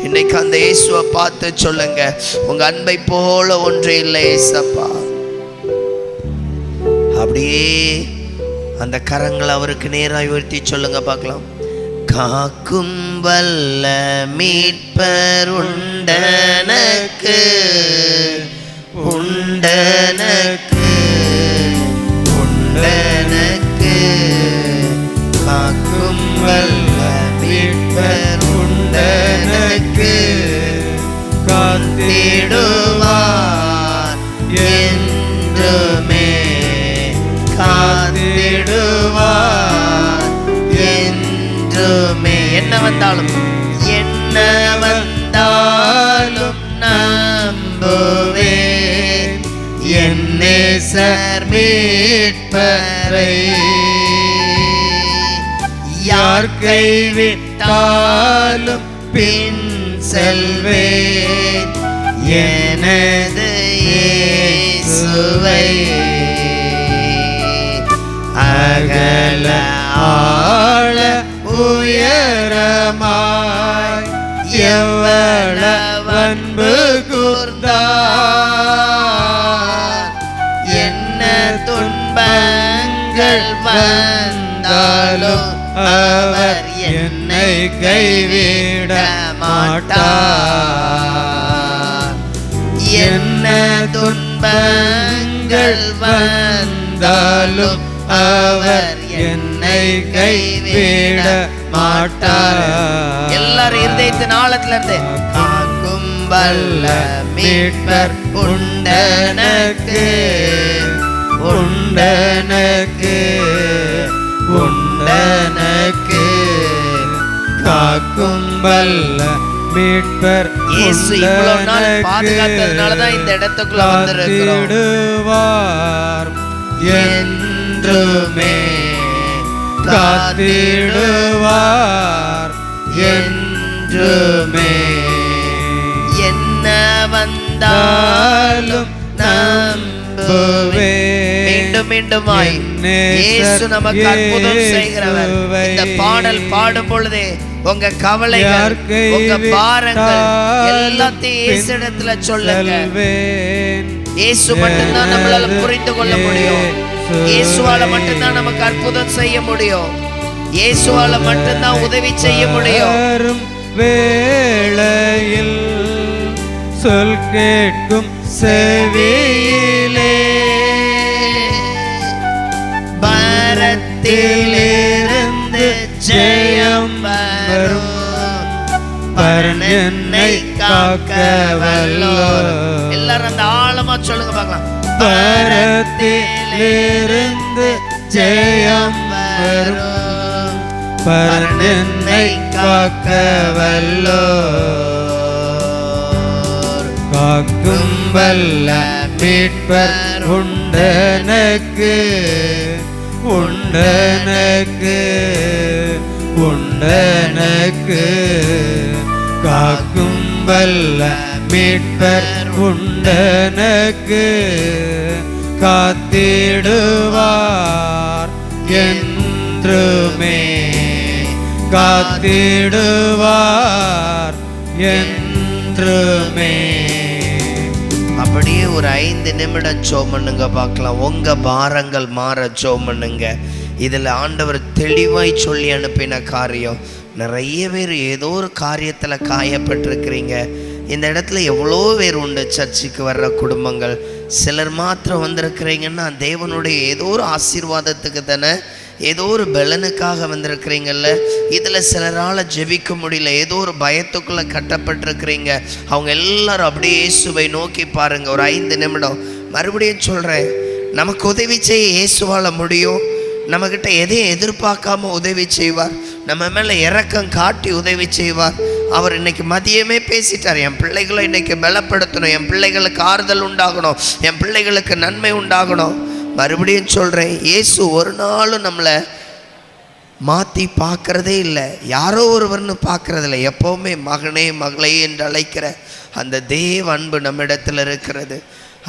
இன்னைக்கு அந்த இயேசுவை பார்த்து சொல்லுங்க, உங்க அன்பை போல ஒன்று இல்லை ஏசப்பா. அப்படியே அந்த கரங்களை அவருக்கு நேராக உயர்த்தி சொல்லுங்க பார்க்கலாம். காக்கும் வல்ல மீட்பர் உண்டனக்கு, உண்டனக்கு, உண்டனக்கு. காக்கும் வல்ல மீட்பர் உண்டனக்கு, காத்திடுவார் என்றுமே, காத்திடுவார் என்றுமே. என்ன வந்தாலும், என்ன வந்தாலும் நம்புவேன் என் நேசர் மீட்பரை. யார் கைவிட்டாலும் பின் செல்வேன் எனது இயேசுவை. அகல ஆழ உயரமாய் எவ்வளவு அன்பு கூர்ந்தார். என்ன துன்பங்கள் வந்தாலும் அவர் என்னை கைவிட மாட்டார். என்ன துன்பங்கள் வந்தாலும் அவர் என்னை கைவிட மாட்டார். எல்லாரும் இருதயத்தின் ஆழத்துல இருந்து, காக்கும் வல்ல மீட்பர் உண்டனக்கு, உண்டனக்கு, உண்டனக்கு. காக்கும் வல்ல மீட்பர் இயேசு இவ்வளவு நாள் பாதுகாத்ததுனாலதான் இந்த இடத்துக்குள்ள வந்திருக்கிறோம். காத்திடுவார் என்றுமே, காத்திடுவார் என்றுமே. என்ன வந்தாலும் நம்புவே. மீண்டும் மீண்டுமாய் இயேசு நமக்கு அற்புதம் செய்கிறவர். இந்த பாடல் பாடும் பொழுதே உங்க கவலைகள், உங்க பாரங்கள் எல்லாத்தையும் இயேசு இடத்துல சொல்லுங்க. இயேசு மட்டும்தான் நம்மளால புரிந்து கொள்ள முடியும். இயேசுவால மட்டும்தான் நமக்கு அற்புதம் செய்ய முடியும். இயேசுவால மட்டும்தான் உதவி செய்ய முடியும். வேளையில் சொல் கேட்கும் செவியிலே, பாரத்திலிருந்து ஜெயம் வரும். பரன் என்னை காக்க வல்லோர். எல்லாரும் அந்த ஆழமா சொல்லுங்க பார்க்கலாம். பரத்திலிருந்து ஜெயம் வரும், பரன் என்னை காக்க வல்லோர். காக்கும் வல்ல மீட்பர் உண்டனக்கு, உண்டனக்கு, உண்டனக்கு. காக்கும் வல்ல மீட்பர் உண்டனக்கு, காத்திடுவார் என்றுமே, காத்திடுவார் என்றுமே. அப்படியே ஒரு 5 நிமிடம் ஜெபம் பண்ணுங்க பார்க்கலாம். உங்க பாரங்கள் மாற ஜெபம் பண்ணுங்க. இதுல ஆண்டவர் தெளிவாய் சொல்லி அனுப்பின காரியம். நிறைய பேர் ஏதோ ஒரு காரியத்துல காயப்பட்டிருக்கிறீங்க. இந்த இடத்துல எவ்வளோ பேர் உண்டு சர்ச்சுக்கு வர்ற குடும்பங்கள். சிலர் மாத்திரம் வந்திருக்கிறீங்கன்னா தேவனுடைய ஏதோ ஒரு ஆசீர்வாதத்துக்கு தானே, ஏதோ ஒரு பலனுக்காக வந்திருக்கிறீங்கல்ல. இதில் சிலரால் ஜெபிக்க முடியல, ஏதோ ஒரு பயத்துக்குள்ளே கட்டப்பட்டிருக்கிறீங்க. அவங்க எல்லாரும் அப்படியே இயேசுவை நோக்கி பாருங்கள். ஒரு 5 நிமிடம். மறுபடியும் சொல்கிறேன், நமக்கு உதவி செய்ய இயேசுவால் முடியும். நம்மக்கிட்ட எதையும் எதிர்பார்க்காம உதவி செய்வார். நம்ம மேலே இரக்கம் காட்டி உதவி செய்வார். அவர் இன்னைக்கு மதியமே பேசிட்டார். என் பிள்ளைகளை இன்னைக்கு பலப்படுத்தணும், என் பிள்ளைகளுக்கு ஆறுதல் உண்டாகணும், என் பிள்ளைகளுக்கு நன்மை உண்டாகணும். மறுபடியும் சொல்கிறேன், இயேசு ஒரு நாளும் நம்மளை மாற்றி பார்க்குறதே இல்லை. யாரோ ஒருவர்னு பார்க்குறதில்ல. எப்போவுமே மகனே மகளே என்று அழைக்கிற அந்த தேவ அன்பு நம்மிடத்தில் இருக்கிறது.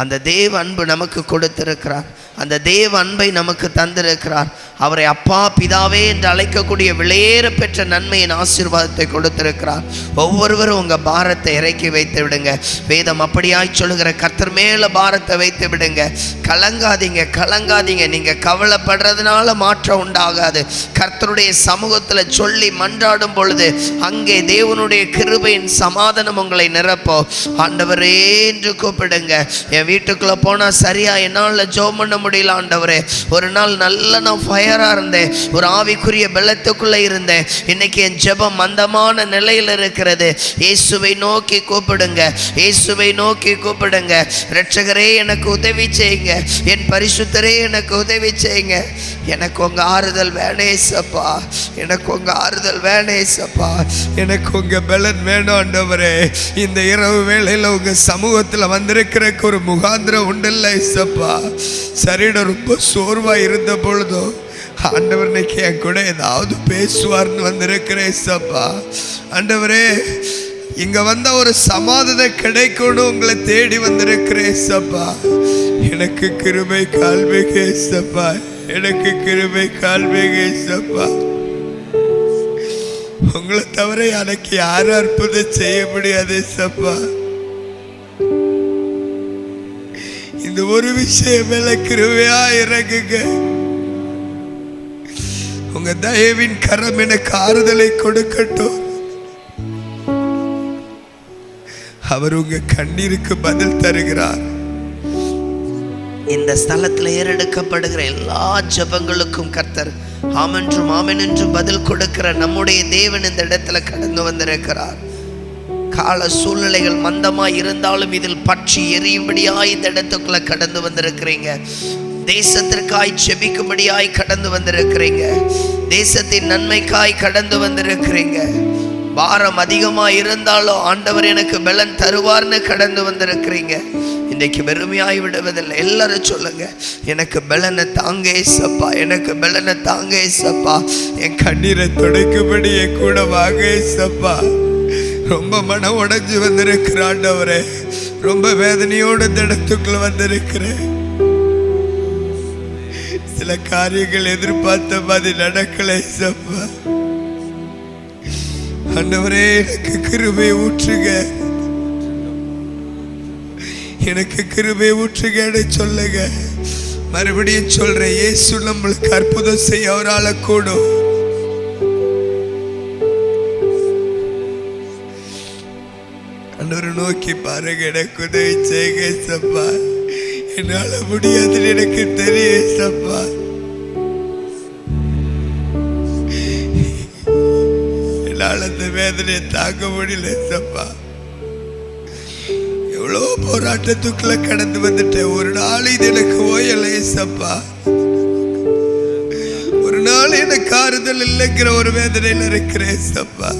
அந்த தேவ அன்பு நமக்கு கொடுத்திருக்கிறார். அந்த தேவ அன்பை நமக்கு தந்திருக்கிறார். அவரை அப்பா பிதாவே என்று அழைக்கக்கூடிய விலையேற பெற்ற நன்மையின் ஆசீர்வாதத்தை கொடுத்திருக்கிறார். ஒவ்வொருவரும் உங்கள் பாரத்தை இறக்கி வைத்து விடுங்க. வேதம் அப்படியாய் சொல்லுகிற கர்த்தர் மேலே பாரத்தை வைத்து விடுங்க. கலங்காதீங்க, கலங்காதீங்க. நீங்கள் கவலைப்படுறதுனால மாற்றம் உண்டாகாது. கர்த்தருடைய சமூகத்தில் சொல்லி மன்றாடும் பொழுது அங்கே தேவனுடைய கிருபையின் சமாதானம் உங்களை நிரப்போ. ஆண்டவரே என்று கூப்பிடுங்க. என் வீட்டுக்குள்ளே போனால் சரியா என்னால் ஜெபம் பண்ண முடியல ஆண்டவரே. ஒரு நாள் நல்ல நான் ஃபயராக இருந்தேன், ஒரு ஆவிக்குரிய பலத்துக்குள்ளே இருந்தேன். இன்னைக்கு என் ஜெபம் மந்தமான நிலையில் இருக்கிறது. இயேசுவை நோக்கி கூப்பிடுங்க, இயேசுவை நோக்கி கூப்பிடுங்க. இரட்சகரே எனக்கு உதவி செய்யுங்க, என் பரிசுத்தரே எனக்கு உதவி செய்யுங்க. எனக்கு உங்கள் ஆறுதல் வேணே சப்பா, எனக்கு உங்கள் ஆறுதல் வேணே சப்பா, எனக்கு உங்கள் பலன் வேணும் ஆண்டவரே. இந்த இரவு வேளையில் உங்கள் சமூகத்தில் வந்திருக்கிறக்கு ஒரு முகாந்திரம் உண்டில்லை சப்பா. சரீரம் ரொம்ப சோர்வாக இருந்த பொழுதோ ஆண்டவர் இன்னைக்கு என் கூட ஏதாவது பேசுவார்னு வந்திருக்கிறேன் சப்பா. ஆண்டவரே இங்கே வந்தால் ஒரு சமாதானம் கிடைக்கணும் உங்களை தேடி வந்திருக்கிறேன் சப்பா. எனக்கு கிருபை கால்மிக சப்பா, எனக்கு கிருபை கால்மிக சப்பா. உங்களை தவிர எனக்கு யாரும் அற்புதம் செய்ய முடியாது சப்பா. இந்த ஒரு விஷயம் மேல கிருபையா இறங்குங்க. உங்க தயவின் கரம் எனக்கு ஆறுதலை கொடுக்கட்டும். அவர் உங்க கண்ணீருக்கு பதில் தருகிறார். இந்த ஸ்தலத்தில் ஏறெடுக்கப்படுகிற எல்லா ஜெபங்களுக்கும் கர்த்தர் ஆமென்றும் ஆமென் என்றும் பதில் கொடுக்கிற நம்முடைய தேவன் இந்த இடத்துல கடந்து வந்திருக்கிறார். கால சூழ்நிலைகள் மந்தமாய் இருந்தாலும் இதில் பற்றி எரியும்படியாய் இந்த இடத்துக்குள்ள கடந்து வந்திருக்கிறீங்க. தேசத்திற்காய் செபிக்கும்படியாய் கடந்து வந்திருக்கிறீங்க. தேசத்தின் நன்மைக்காய் கடந்து வந்திருக்கிறீங்க. பாரம் அதிகமா இருந்தாலும் ஆண்டவர் எனக்கு பலன் தருவார்னு கடந்து வந்திருக்கிறீங்க. இன்றைக்கு வெறுமையாய் விடுவதில்லை. எல்லாரும் சொல்லுங்க, எனக்கு பலனை தாங்க ஏசப்பா, எனக்கு பலனை தாங்க ஏசப்பா, என் கண்ணீரை துடைக்கும்படி என் கூட வாங்க ஏசப்பா. ரொம்ப மனம் உடைஞ்சு வந்திருக்கிற ஆண்டவரே, ரொம்ப வேதனையோடு இந்த இடத்துக்குள்ள வந்திருக்கிறேன். சில காரியங்கள் எதிர்பார்த்த மாதிரி நடக்கல ஏசப்பா. ஆண்டவரே, எனக்கு கிருபை ஊற்றுங்க, எனக்கு கிருபை ஊற்றுங்கன்னு சொல்லுங்க. மறுபடியும் சொல்றேன், இயேசு நம்மளுக்கு அற்புதம் செய்ய அவரால கூடும். ஆண்டவரை நோக்கி பாருங்க, எனக்கு உதவி செய்யுங்க ஏசப்பா. என்னால முடியாதுன்னு எனக்கு தெரியும் ஏசப்பா. என்னால் அந்த வேதனையை தாங்க முடியல ஏசப்பா. எவ்வளோ போராட்டத்துக்குள்ள கடந்து வந்துட்டேன். ஒரு நாள் இது எனக்கு ஓயலை ஏசப்பா. ஒரு நாள் எனக்கு ஆறுதல் இல்லைங்கிற ஒரு வேதனையில் இருக்கிறேன் ஏசப்பா.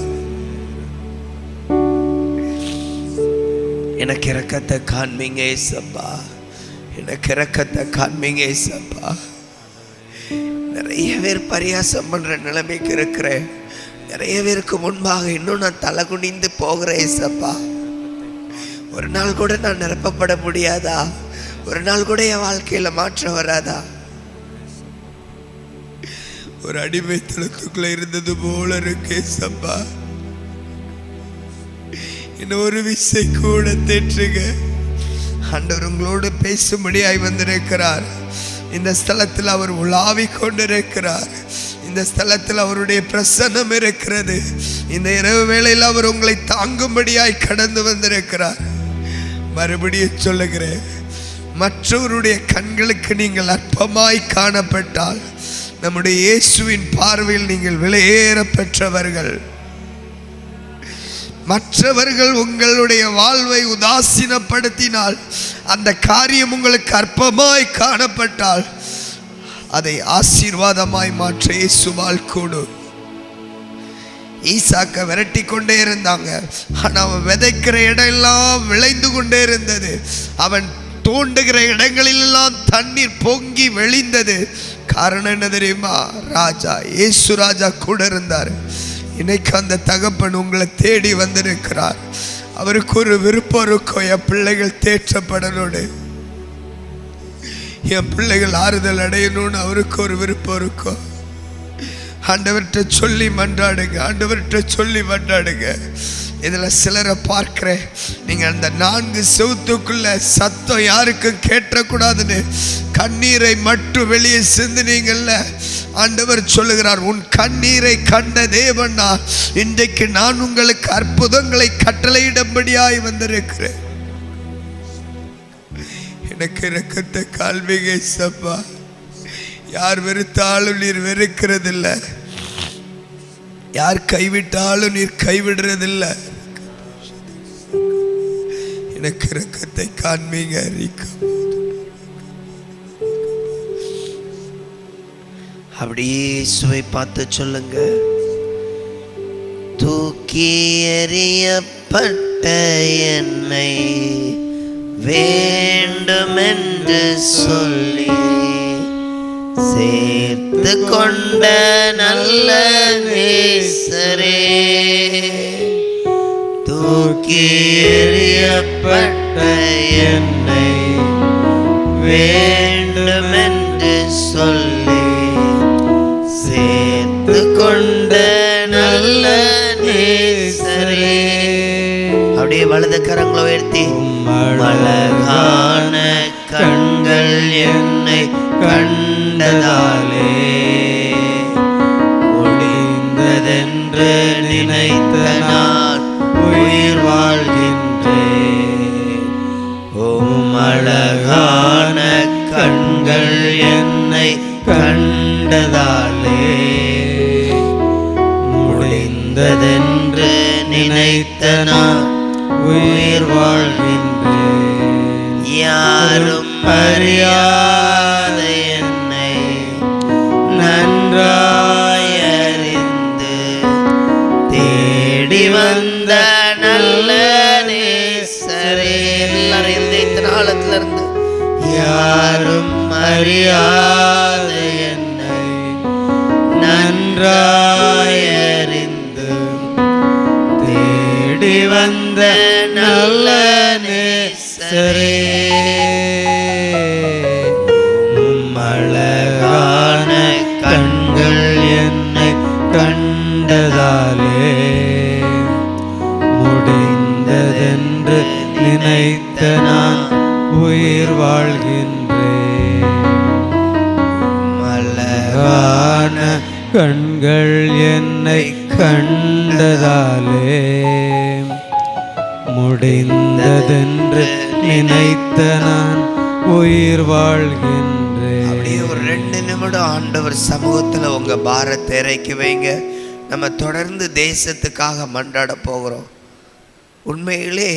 எனக்கு இரக்கத்தை காண்பீங்க ஏசப்பா, எனக்கு இரக்கத்தை காண்பீங்க ஏசப்பா. நிறைய பேர் பரியாசம் பண்ற நிலைமைக்கு இருக்கிறேன். நிறைய பேருக்கு முன்பாக இன்னும் நான் தலை குனிந்து போகிறேன் ஏசப்பா. ஒரு நாள் கூட நான் நிரப்பப்பட முடியாதா? ஒரு நாள் கூட என் வாழ்க்கையில மாற்றம் வராதா? ஒரு அடிமைத்தனத்துக்குள்ள இருந்தது போல இருக்கு ஏசப்பா. இன்னொரு விசை கூட தேற்றுங்க. ஆண்டவர் உங்களோடு பேசும்படியாய் வந்திருக்கிறார். இந்த ஸ்தலத்தில் அவர் உலாவிக் கொண்டிருக்கிறார். இந்த ஸ்தலத்தில் அவருடைய பிரசன்னம் இருக்கிறது. இந்த இரவு வேளையில் அவர் உங்களை தாங்கும்படியாய் கடந்து வந்திருக்கிறார். மறுபடியும் சொல்லுகிறேன், மற்றவருடைய கண்களுக்கு நீங்கள் அற்பமாய் காணப்பட்டால் நம்முடைய இயேசுவின் பார்வையில் நீங்கள் விலையேற பெற்றவர்கள். மற்றவர்கள் உங்களுடைய வாழ்வை உதாசீனப்படுத்தினால், அந்த காரியம் உங்களுக்கு அற்பமாய் காணப்பட்டால், அதை ஆசீர்வாதமாய் மாற்ற இயேசுவால் கூடும். ஈசாக்க விரட்டி கொண்டே இருந்தாங்க. ஆனால் அவன் விதைக்கிற இடம் எல்லாம் விளைந்து கொண்டே இருந்தது. அவன் தோண்டுகிற இடங்களிலெல்லாம் தண்ணீர் பொங்கி வெளிந்தது. காரணம் என்ன தெரியுமா? ராஜா, இயேசு ராஜா கூட இருந்தார். இன்னைக்கு அந்த தகப்பன் உங்களை தேடி வந்திருக்கிறார். அவருக்கு ஒரு விருப்பம் இருக்கும், என் பிள்ளைகள் தேற்றப்படணும்னு, என் பிள்ளைகள் ஆறுதல் அடையணும்னு அவருக்கு ஒரு விருப்பம் இருக்கும். ஆண்டவர்கிட்ட சொல்லி மன்றாடுங்க, ஆண்டவர்கிட்ட சொல்லி மன்றாடுங்க. இதில் சிலரை பார்க்கிறேன், நீங்கள் அந்த 4 செவுத்துக்குள்ள சத்தம் யாருக்கும் கேட்டக்கூடாதுன்னு கண்ணீரை மட்டும் வெளியே சிந்தினீங்கல்ல. ஆண்டவர் சொல்லுகிறார், உன் கண்ணீரை கண்ட தேவனா, இன்றைக்கு நான் உங்களுக்கு அற்புதங்களை கட்டளையிடும்படியாய் வந்திருக்கிறேன். எனக்கு இரக்கத்தை காண்பீங்க ஏசப்பா. யார் வெறுத்தாலும் நீர் வெறுக்கிறதில்லை, யார் கைவிட்டாலும் நீர் கைவிடுறதில்லை. எனக்கு இரக்கத்தை காண்பீங்க. அப்படியே சுவை பார்த்து சொல்லுங்க. தூக்கி எறியப்பட்ட என்னை வேண்டுமென்று சொல்லி சேர்த்து கொண்ட நல்ல நேசரே, தூக்கி எறியப்பட்ட என்னை வேண்டுமென்று சொல்லி சேர்த்து கொண்ட நல்ல நேசரே. அப்படியே வலது கரங்களை உயர்த்தி, அழகான கண்கள் என்னை கண்டதாலே முடிந்ததென்று நினைத்த நான் உயிர் வாழ்கின்றேன். உம் அழகான கண்கள் என்னை கண்டதாலே முடிந்ததென்று நினைத்த நான் உயிர் வாழ்கின்றேன். யாரும் அறியாத என்னை நன்றாய் அறிந்து தேடி வந்த நல்ல நேசரே. எல்லாரும் இந்த நாளத்துல இருந்து யாரும் அறியாத என்னை நன்றாயறிந்து தேடி வந்த நல்ல நேசரே. அழகான கண்கள் என்னை கண்டதாலே முடிந்ததென்று நினைத்த நான் உயிர் வாழ்கின்றேன். அழகான கண்கள் என்னை கண்டதாலே முடிந்ததென்று நினைத்த நான் உயிர் வாழ்கின்றேன். அப்படியே ஒரு 2 நிமிடம் ஆண்டவர் சமூகத்தில் உங்க பாரத்தை இறக்கி வைங்க. நம்ம தொடர்ந்து தேசத்துக்காக மன்றாட போகிறோம். உண்மையிலே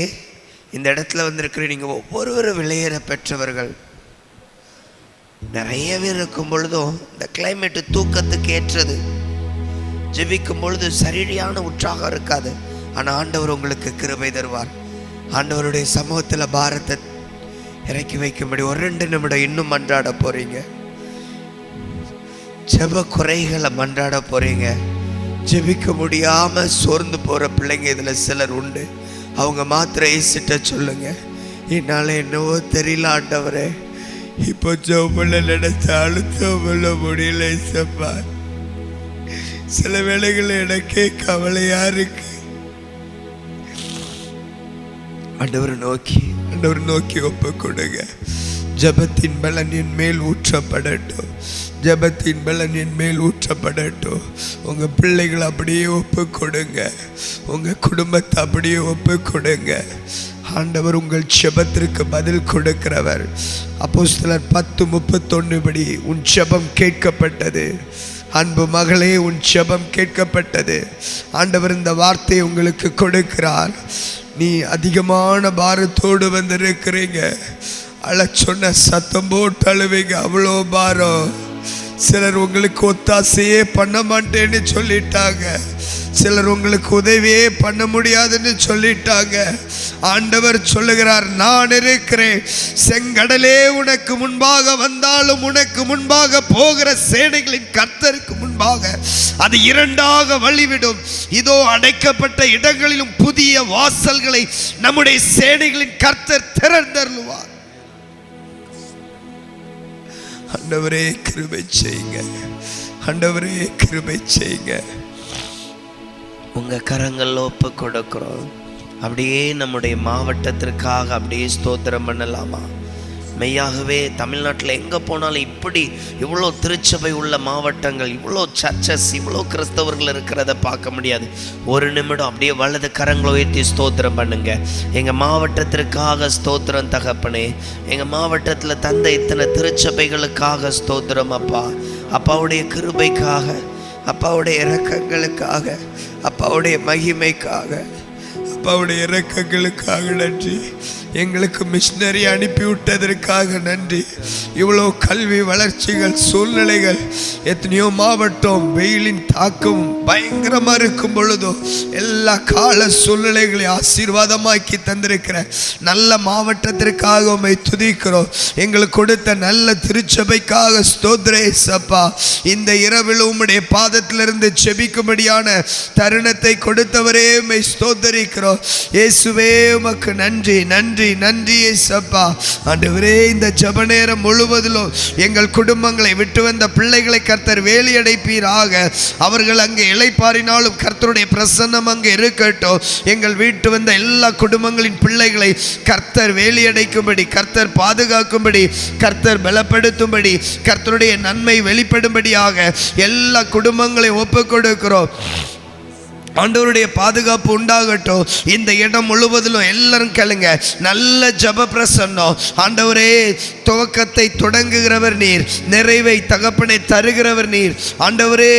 இந்த இடத்துல வந்திருக்கிற நீங்க ஒவ்வொருவரும் விலையேற பெற்றவர்கள். நிறைய பேர் இருக்கும் பொழுதும் இந்த கிளைமேட்டு தூக்கத்துக்கு ஏற்றது, ஜெபிக்கும் பொழுது சரியான உற்சாகம் இருக்காது. ஆனால் ஆண்டவர் உங்களுக்கு கிருபை தருவார். ஆண்டவருடைய சமூகத்தில் பாரத்தை இறக்கி வைக்கும்படி ஒரு 2 நிமிடம் இன்னும் மன்றாட போறீங்க. ஜெப குறைகளை மன்றாட போறீங்க. ஜெபிக்க முடியாம சோர்ந்து போற பிள்ளைங்க இதுல சிலர் உண்டு. அவங்க மாத்திரை ஏசிட்ட சொல்லுங்க, என்னால என்னவோ தெரியல ஆண்டவரே, இப்போ ஜெபல நினைச்ச அழுத்தம் முடியல ஏசப்பா. சில வேளைகள் எனக்கே கவலையா இருக்கு. ஆண்டவர் நோக்கி ஒப்பு கொடுங்க. ஜபத்தின் பலன் என் மேல் ஊற்றப்படட்டும். ஜபத்தின் பலன் என் மேல் ஊற்றப்படட்டும். உங்க பிள்ளைகளை அப்படியே ஒப்பு கொடுங்க. உங்க குடும்பத்தை அப்படியே ஒப்பு கொடுங்க. ஆண்டவர் உங்கள் ஜெபத்திற்கு பதில் கொடுக்கிறவர். அப்போஸ்தலர் 10:31 படி உன் ஜெபம் கேட்கப்பட்டது. அன்பு மகளே, உன் ஜெபம் கேட்கப்பட்டது. ஆண்டவர் இந்த வார்த்தையை உங்களுக்கு கொடுக்கிறார். நீ அதிகமான பாரத்தோடு வந்திருக்கிறீங்க. அழ சொன்ன சத்தம் போட்டு அழுவீங்க, அவ்வளோ பாரம். சிலர் உங்களுக்கு ஒத்தாசையே பண்ண மாட்டேன்னு சொல்லிட்டாங்க. சிலர் உங்களுக்கு உதவியே பண்ண முடியாதுன்னு சொல்லிட்டாங்க. ஆண்டவர் சொல்லுகிறார், நான் இருக்கிறேன். செங்கடலே உனக்கு முன்பாக வந்தாலும் உனக்கு முன்பாக போகிற சேனைகளின் கர்த்தருக்கு முன்பாக அது 2ஆக வழிவிடும். இதோ அடைக்கப்பட்ட இடங்களிலும் புதிய வாசல்களை நம்முடைய சேனைகளின் கர்த்தர் திறந்தருளுவார். ஆண்டவரே கிருபை செய்யுங்க. ஆண்டவரே கிருபை செய்யுங்க. உங்க கரங்கள்ல ஒப்பு கொடுக்கிறோம். அப்படியே நம்முடைய மாவட்டத்திற்காக அப்படியே ஸ்தோத்திரம் பண்ணலாமா? மெய்யாகவே தமிழ்நாட்டில் எங்கே போனாலும் இப்படி இவ்வளோ திருச்சபை உள்ள மாவட்டங்கள், இவ்வளோ சர்ச்சஸ், இவ்வளோ கிறிஸ்தவர்கள் இருக்கிறத பார்க்க முடியாது. ஒரு நிமிடம் அப்படியே வலது கரங்களை உயர்த்தி ஸ்தோத்திரம் பண்ணுங்க. எங்கள் மாவட்டத்திற்காக ஸ்தோத்திரம் தகப்பனே. எங்கள் மாவட்டத்தில் தந்த இத்தனை திருச்சபைகளுக்காக ஸ்தோத்திரம் அப்பா. அப்பாவுடைய கிருபைக்காக, அப்பாவுடைய இரக்கங்களுக்காக, அப்பாவுடைய மகிமைக்காக, அப்பாவுடைய இரக்கங்களுக்காக நன்றி. எங்களுக்கு மிஷினரி அனுப்பி விட்டதற்காக நன்றி. இவ்வளோ கல்வி வளர்ச்சிகள், சூழ்நிலைகள், எத்தனையோ மாவட்டம் வெயிலின் தாக்கம் பயங்கரமாக இருக்கும் பொழுதும் எல்லா கால சூழ்நிலைகளையும் ஆசீர்வாதமாக்கி தந்திருக்கிற நல்ல மாவட்டத்திற்காக உம்மை துதிக்கிறோம். எங்களுக்கு கொடுத்த நல்ல திருச்சபைக்காக ஸ்தோத்திரே சப்பா. இந்த இரவில் உம்முடைய பாதத்திலிருந்து செபிக்கும்படியான தருணத்தை கொடுத்தவரே உம்மை ஸ்தோத்தரிக்கிறோம். இயேசுவே உமக்கு நன்றி, நன்றி, நன்றி இயேசப்பா. ஆண்டவரே, இந்த ஜெப நேரம் முழுவதிலும் எங்கள் குடும்பங்களை விட்டு வந்த பிள்ளைகளை கர்த்தர் வேலியடைப்பீராக. அவர்கள் அங்கே இளைப்பாறினாலும் கர்த்தருடைய பிரசன்னம் அங்கே இருக்கட்டும். எங்கள் வீட்டு வந்த எல்லா குடும்பங்களின் பிள்ளைகளை கர்த்தர் வேலியடைக்கும்படி, கர்த்தர் பாதுகாக்கும்படி, கர்த்தர் பலப்படுத்தும்படி, கர்த்தருடைய நன்மை வெளிப்படும்படியாக எல்லா குடும்பங்களையும் ஒப்புக் கொடுக்கிறோம். ஆண்டவருடைய பாதுகாப்பு உண்டாகட்டும். இந்த இடம் முழுவதிலும் எல்லாரும் கேளுங்க, நல்ல ஜெப பிரசன்னம். ஆண்டவரே, துவக்கத்தை தொடங்குகிறவர் நீர், நிறைவை தகப்பனை தருகிறவர் நீர். ஆண்டவரே,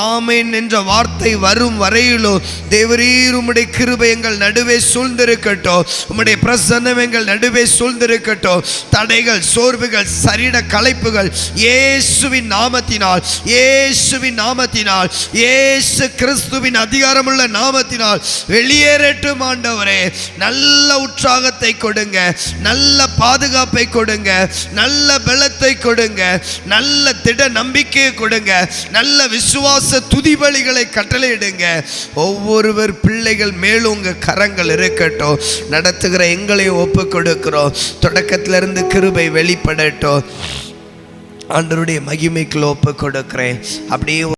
ஆமேன் என்ற வார்த்தை வரும் வரையிலும் தேவரீர் உம்முடைய கிருபை எங்கள் நடுவே சூழ்ந்திருக்கட்டும். உம்முடைய பிரசன்னம் எங்கள் நடுவே சூழ்ந்திருக்கட்டும். தடைகள், சோர்வுகள், சரீர களைப்புகள் இயேசுவின் நாமத்தினால், இயேசுவின் நாமத்தினால், இயேசு கிறிஸ்துவின் அதிகாரம் அதிகாரமுள்ள நாமத்தினால் வெளியேறட்டும் ஆண்டவரே. நல்ல உற்சாகத்தை கொடுங்க, நல்ல பாதுகாப்பை கொடுங்க, நல்ல பலத்தை கொடுங்க, நல்ல திட நம்பிக்கையை கொடுங்க, நல்ல விசுவாச துதிபலிகளை கட்டளையிடுங்க. ஒவ்வொருவர் பிள்ளைகள் மேலும் உங்க கரங்கள் இருக்கட்டும். நடத்துகிற எங்களை ஒப்பு கொடுக்கிறோம். தொடக்கத்திலிருந்து கிருபை வெளிப்படட்டும். ஆண்டவருடைய மகிமைக்குள்ள ஒப்பு கொடுக்கிறேன். அப்படியே